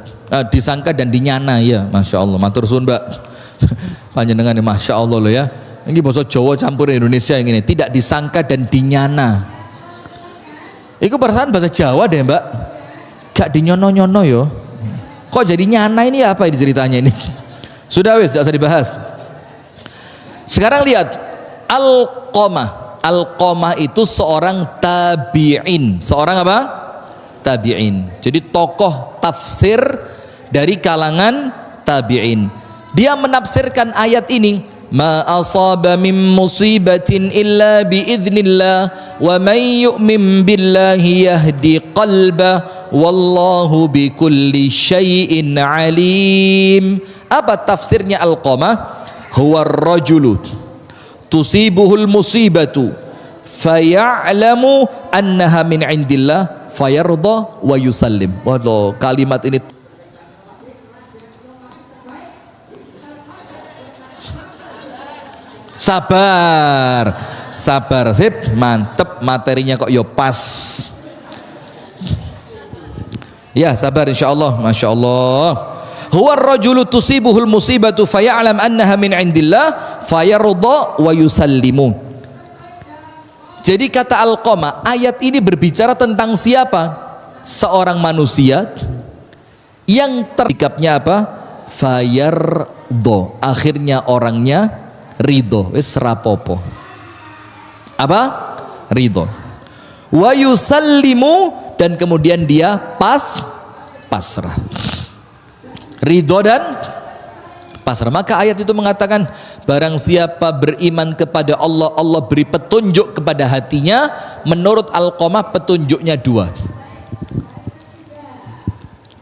Disangka dan dinyana ya, Masya Allah. Matur suwun Mbak. Panjenengan Masya Allah loh ya. Ini bahasa Jawa campur Indonesia yang ini. Tidak disangka dan dinyana. Itu perasaan bahasa Jawa deh Mbak. Gak dinyono-nyono yo. Kok jadi nyana ini apa ini ceritanya ini? Sudah wis, tidak usah dibahas. Sekarang lihat Alqamah. Alqamah itu seorang tabi'in. Seorang apa? Tabi'in. Jadi tokoh tafsir dari kalangan tabi'in. Dia menafsirkan ayat ini, ma asaba min musibatin illa biiznillah wa may yu'min billahi yahdi qalbah wallahu bikulli syai'in alim. Apa tafsirnya Alqamah? Huwa ar-rajulu tusibuhul musibatu faya'lamu annaha min indillah fayarda wa yusallim. Waduh, kalimat ini sabar sip, mantep materinya kok yo pas ya, sabar insyaallah. Masya Allah. Huwa ar-rajulu tusibuhul musibatu faya'lam annaha min indillah fayarda wa yusallimu. Jadi kata Alqamah, ayat ini berbicara tentang siapa? Seorang manusia yang tersikapnya apa? Fayarda, akhirnya orangnya ridho, wis rapopo. Apa? Ridho. Wa yusallimu, dan kemudian dia pasrah. Ridho dan pasrah. Maka ayat itu mengatakan, barang siapa beriman kepada Allah, Allah beri petunjuk kepada hatinya. Menurut Alqamah petunjuknya dua.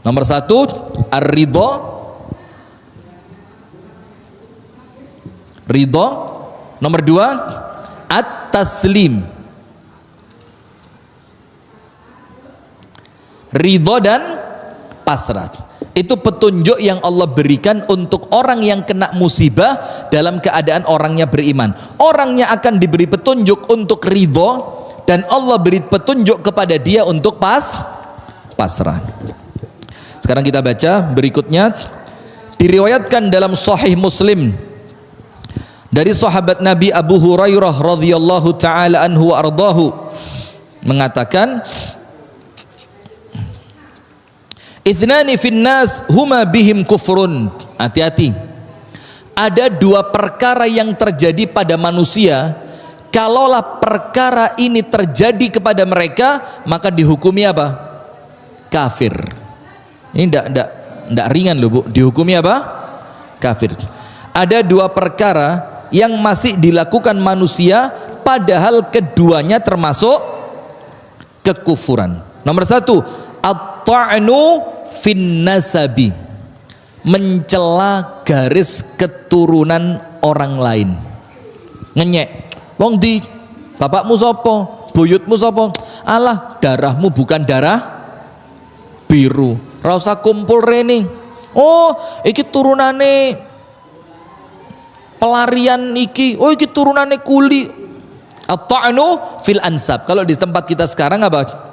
Nomor satu, ar-ridho. Ridho. Nomor dua, at-taslim. Ridho dan pasrah. Itu petunjuk yang Allah berikan untuk orang yang kena musibah dalam keadaan orangnya beriman. Orangnya akan diberi petunjuk untuk ridho, dan Allah beri petunjuk kepada dia untuk pasrah. Sekarang kita baca berikutnya. Diriwayatkan dalam Sahih Muslim dari sahabat Nabi Abu Hurairah radhiyallahu taala anhu wa ardahu mengatakan, Ithnani finnas huma bihim kufrun. Hati-hati. Ada dua perkara yang terjadi pada manusia. Kalaulah perkara ini terjadi kepada mereka, maka dihukumi apa? Kafir. Ini enggak ringan loh Bu. Dihukumi apa? Kafir. Ada dua perkara yang masih dilakukan manusia, padahal keduanya termasuk kekufuran. Nomor satu, at-ta'nu fin nasabi, mencela garis keturunan orang lain. Ngenyek, wong di bapakmu sapa, buyutmu sapa, alah darahmu bukan darah biru, ra usah kumpul rene. Oh iki turunane pelarian iki, oh iki turunane kuli. At-ta'nu fil ansab. Kalau di tempat kita sekarang apa?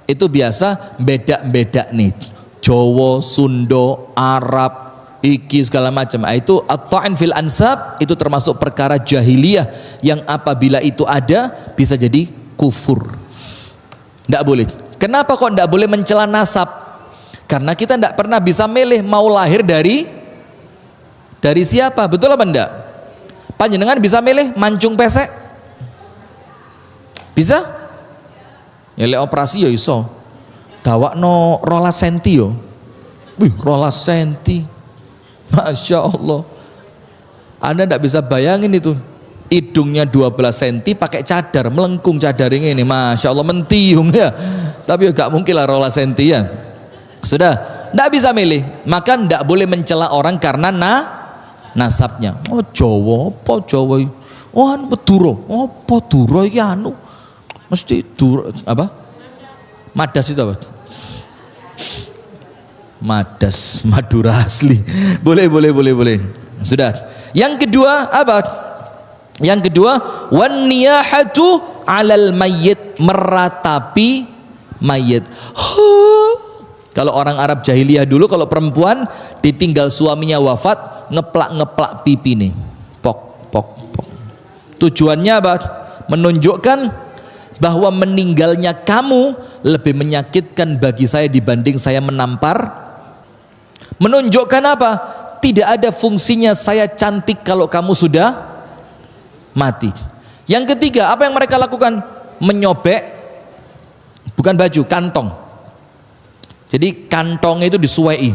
Itu biasa beda-beda nih, Jawa, Sunda, Arab, iki segala macam. Itu at-ta'in fil ansab, itu termasuk perkara jahiliyah yang apabila itu ada bisa jadi kufur. Tidak boleh. Kenapa kok tidak boleh mencela nasab? Karena kita tidak pernah bisa milih mau lahir dari siapa, betul apa enggak? Panjenengan bisa milih mancung pesek? Bisa? Ya lek operasi ya iso. Dawakno 12 senti yo. Wih, 12 senti. Masya Allah. Anda tidak bisa bayangin itu. Hidungnya 12 senti pakai cadar, melengkung cadar ini. Masya Allah, mentiung ya. Tapi gak mungkin lah 12 senti ya. Sudah, tidak bisa milih. Maka tidak boleh mencela orang karena nasabnya. Oh Jawa, apa Jawa? Oh anu Madura, apa Madura iki anu? Mesti apa? Madas itu apa? Madas, Madura asli. Boleh. Sudah. Yang kedua apa? Yang kedua, wan niyahatu 'alal mayyit, meratapi mayit. Kalau orang Arab jahiliyah dulu, kalau perempuan ditinggal suaminya wafat, ngeplak-ngeplak pipi nih. Pok pok pok. Tujuannya apa? Menunjukkan bahwa meninggalnya kamu lebih menyakitkan bagi saya dibanding saya menampar. Menunjukkan apa? Tidak ada fungsinya saya cantik kalau kamu sudah mati. Yang ketiga, apa yang mereka lakukan? Menyobek, bukan baju, kantong. Jadi kantong itu disuai.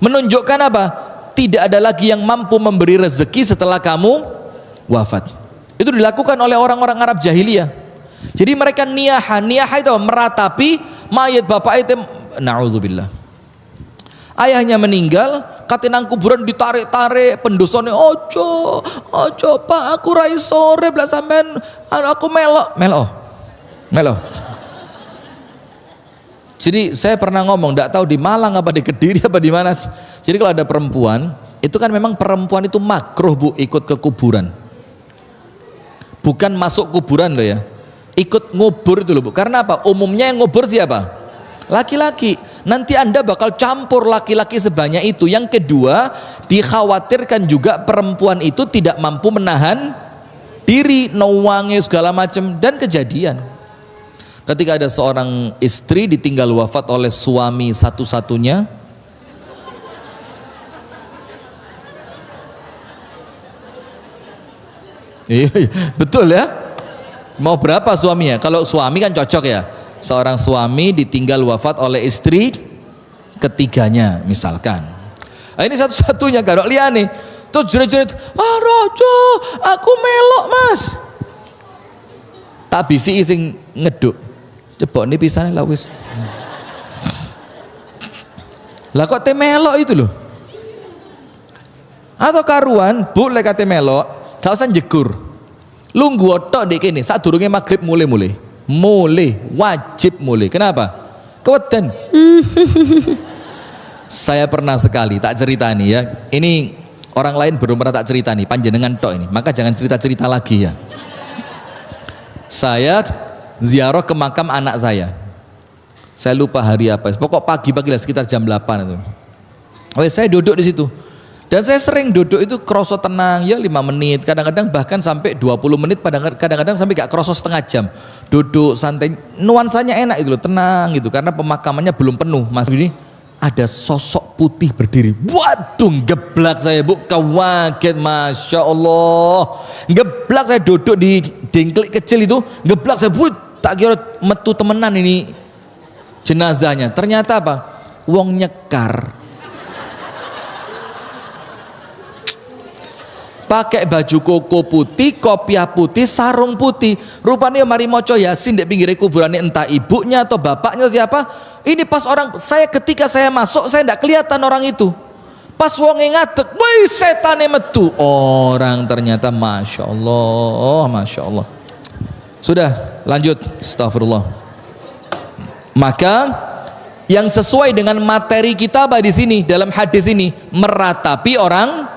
Menunjukkan apa? Tidak ada lagi yang mampu memberi rezeki setelah kamu wafat. Itu dilakukan oleh orang-orang Arab jahiliyah. Jadi mereka niyahah itu meratapi mayat bapak itu. Na'udzubillah. Ayahnya meninggal, katinang kuburan ditarik-tarik, pendosone ojo pak, aku rai sore belah sampean, aku melo. Jadi saya pernah ngomong, tidak tahu di Malang apa di Kediri apa di mana. Jadi kalau ada perempuan, itu kan memang perempuan itu makruh bu ikut ke kuburan. Bukan masuk kuburan loh ya, ikut ngubur itu loh bu. Karena apa? Umumnya yang ngubur siapa? Laki-laki. Nanti Anda bakal campur laki-laki sebanyak itu. Yang kedua, dikhawatirkan juga perempuan itu tidak mampu menahan diri, nawangi segala macam, dan kejadian. Ketika ada seorang istri ditinggal wafat oleh suami satu-satunya, betul ya? Mau berapa suaminya? Kalau suami kan cocok ya. Seorang suami ditinggal wafat oleh istri ketiganya misalkan. Nah, ini satu-satunya garok liane. Terus jerit-jerit, rojo, aku melok mas. Tak bisi ising ngeduk. Coba ini pisahnya lah wis. Lah kok te melok itu loh. Atau karuan, bu lek kate melok, gak usah jegur. Lunggu otok dek ini, saat durungnya maghrib mulai wajib mulai. Kenapa? Keweden. Saya pernah sekali tak cerita nih ya. Ini orang lain belum pernah tak cerita nih, panjenengan tok ini. Maka jangan cerita-cerita lagi ya. Saya ziarah ke makam anak saya. Saya lupa hari apa. Pokok pagi-pagi lah sekitar jam 8 itu. Saya duduk di situ. Dan saya sering duduk itu kroso tenang ya 5 menit, kadang-kadang bahkan sampai 20 menit, kadang-kadang sampai gak kroso setengah jam. Duduk santai, nuansanya enak itu loh, tenang gitu, karena pemakamannya belum penuh. Mas ini ada sosok putih berdiri. Waduh, geblak saya bu, kaget, masya Allah. Geblak saya duduk di dengklik kecil itu, geblak saya bu, tak kira metu temenan ini jenazahnya. Ternyata apa? Wong nyekar. Pakai baju koko putih, kopiah putih, sarung putih. Rupanya mari moco Yasin di pinggir kuburan, entah ibunya atau bapaknya siapa. Ini pas ketika saya masuk, saya tidak kelihatan orang itu. Pas wonge ngadeg, wih setane metu. Orang ternyata masya Allah, masya Allah. Sudah lanjut, astagfirullah. Maka yang sesuai dengan materi kita di sini dalam hadis ini, meratapi orang.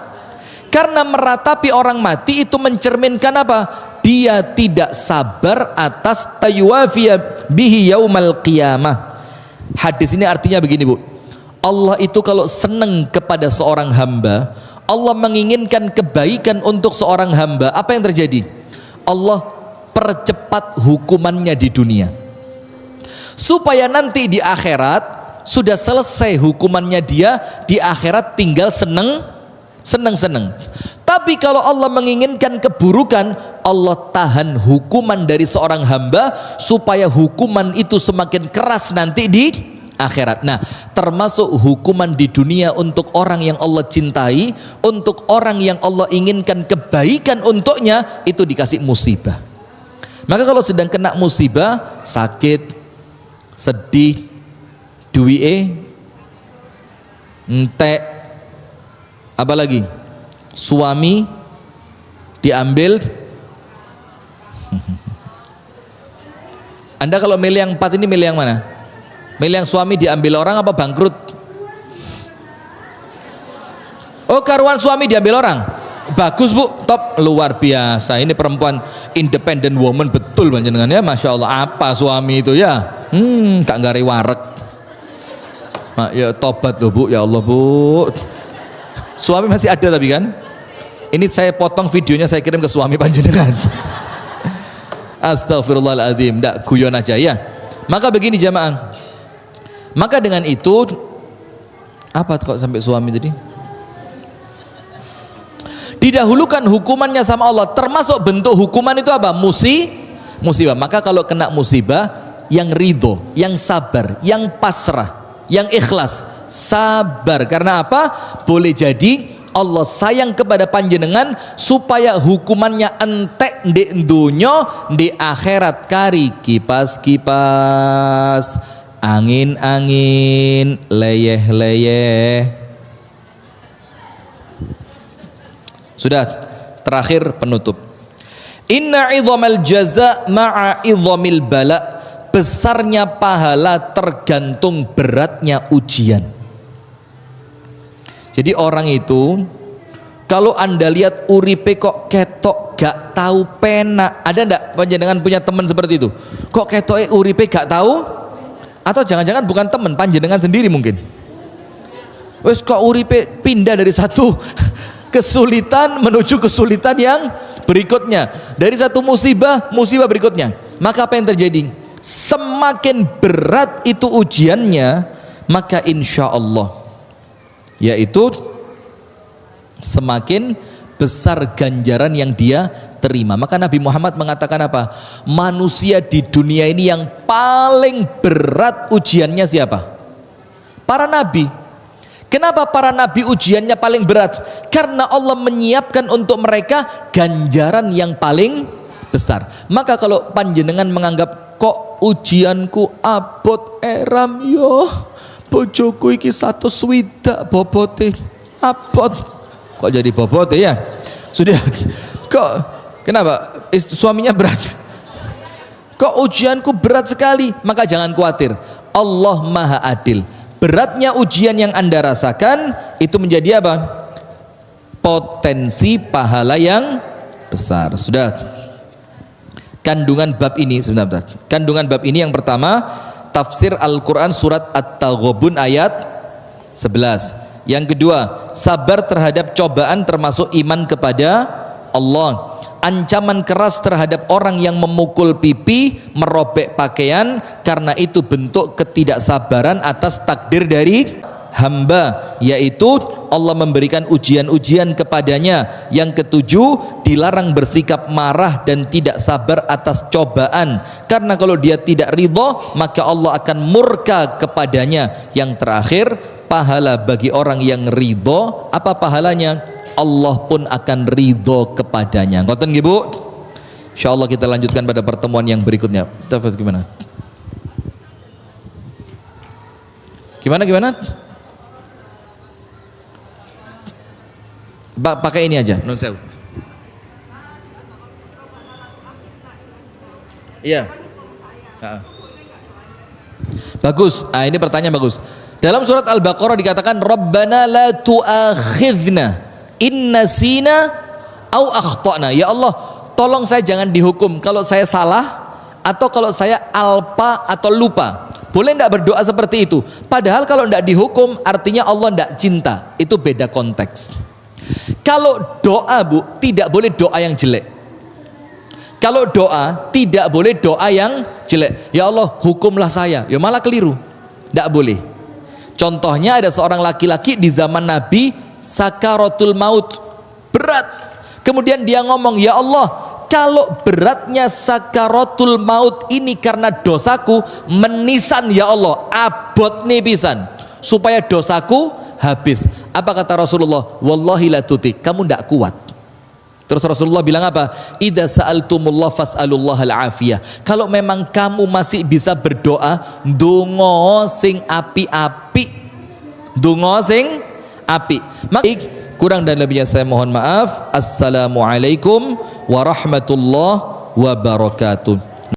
Karena meratapi orang mati itu mencerminkan apa? Dia tidak sabar atas taywafiya bihi yaumal qiyamah. Hadis ini artinya begini bu, Allah itu kalau senang kepada seorang hamba, Allah menginginkan kebaikan untuk seorang hamba, apa yang terjadi? Allah percepat hukumannya di dunia, supaya nanti di akhirat sudah selesai hukumannya dia, di akhirat tinggal seneng. Tapi kalau Allah menginginkan keburukan, Allah tahan hukuman dari seorang hamba supaya hukuman itu semakin keras nanti di akhirat. Nah, termasuk hukuman di dunia untuk orang yang Allah cintai, untuk orang yang Allah inginkan kebaikan untuknya, itu dikasih musibah. Maka kalau sedang kena musibah, sakit, sedih, duwie, entek, apalagi suami diambil. Anda kalau milih yang 4 ini milih yang mana? Milih yang suami diambil orang apa bangkrut? Oh, karuan suami diambil orang. Bagus Bu, top, luar biasa. Ini perempuan independent woman betul panjenengan ya, masya Allah. Apa suami itu ya? Gak ngari warek. Ya tobat loh Bu, ya Allah Bu. Suami masih ada tapi kan? Ini saya potong videonya, saya kirim ke suami panjenengan. Astagfirullahaladzim, ndak guyon aja ya. Maka begini jamaah. Maka dengan itu, apa kok sampai suami tadi? Didahulukan hukumannya sama Allah, termasuk bentuk hukuman itu apa? Musibah. Maka kalau kena musibah, yang ridho, yang sabar, yang pasrah, yang ikhlas, sabar. Karena apa? Boleh jadi Allah sayang kepada panjenengan supaya hukumannya entek di dunya, di akhirat kari kipas-kipas, angin-angin, leyeh-leyeh. Sudah, terakhir penutup. Inna idhamal jaza ma'a idhamil bala. Besarnya pahala tergantung beratnya ujian. Jadi orang itu, kalau anda lihat uripe kok ketok gak tahu pena, ada ndak panjenengan punya teman seperti itu? Kok ketok uripe gak tahu? Atau jangan-jangan bukan teman, panjenengan sendiri mungkin. Wes kok uripe pindah dari satu kesulitan menuju kesulitan yang berikutnya, dari satu musibah berikutnya. Maka apa yang terjadi? Semakin berat itu ujiannya, maka insya Allah yaitu semakin besar ganjaran yang dia terima. Maka Nabi Muhammad mengatakan apa? Manusia di dunia ini yang paling berat ujiannya siapa? Para nabi. Kenapa para nabi ujiannya paling berat? Karena Allah menyiapkan untuk mereka ganjaran yang paling besar. Maka kalau panjenengan menganggap kok ujianku abot eram yo, bojoku iki 100 bobote abot, kok jadi bobote ya? Sudah, kok kenapa suaminya berat? Kok ujianku berat sekali? Maka jangan khawatir, Allah Maha Adil. Beratnya ujian yang anda rasakan itu menjadi apa? Potensi pahala yang besar. Sudah, kandungan bab ini sebentar. Kandungan bab ini yang pertama, tafsir Al-Quran surat At-Taghabun ayat 11. Yang kedua, sabar terhadap cobaan termasuk iman kepada Allah. Ancaman keras terhadap orang yang memukul pipi, merobek pakaian, karena itu bentuk ketidaksabaran atas takdir dari hamba, yaitu Allah memberikan ujian-ujian kepadanya. Yang ketujuh, dilarang bersikap marah dan tidak sabar atas cobaan, karena kalau dia tidak ridho maka Allah akan murka kepadanya. Yang terakhir, pahala bagi orang yang ridho, apa pahalanya? Allah pun akan ridho kepadanya. Ngoten nggih Bu? Insyaallah kita lanjutkan pada pertemuan yang berikutnya. Dapat gimana? Gimana? Pakai ini aja, non sewu. Iya. Bagus. Ini pertanyaan bagus. Dalam surat Al-Baqarah dikatakan Rabbana la tu'akhidna in nasina au akhtana. Ya Allah, tolong saya jangan dihukum kalau saya salah atau kalau saya alpa atau lupa. Boleh enggak berdoa seperti itu? Padahal kalau enggak dihukum artinya Allah enggak cinta. Itu beda konteks. Kalau doa Bu, tidak boleh doa yang jelek. Kalau doa, tidak boleh doa yang jelek. Ya Allah, hukumlah saya. Ya malah keliru. Enggak boleh. Contohnya ada seorang laki-laki di zaman Nabi, sakaratul maut, berat. Kemudian dia ngomong, ya Allah, kalau beratnya sakaratul maut ini karena dosaku, menisan ya Allah, abot nih pisan, supaya dosaku habis. Apa kata Rasulullah? Wallahi la tutik, kamu ndak kuat. Terus Rasulullah bilang apa? Idza sa'altumullah fas'alullah al-afiyah. Kalau memang kamu masih bisa berdoa, donga sing api-api. Donga sing api. Maka kurang dan lebihnya saya mohon maaf. Assalamualaikum warahmatullahi wabarakatuh.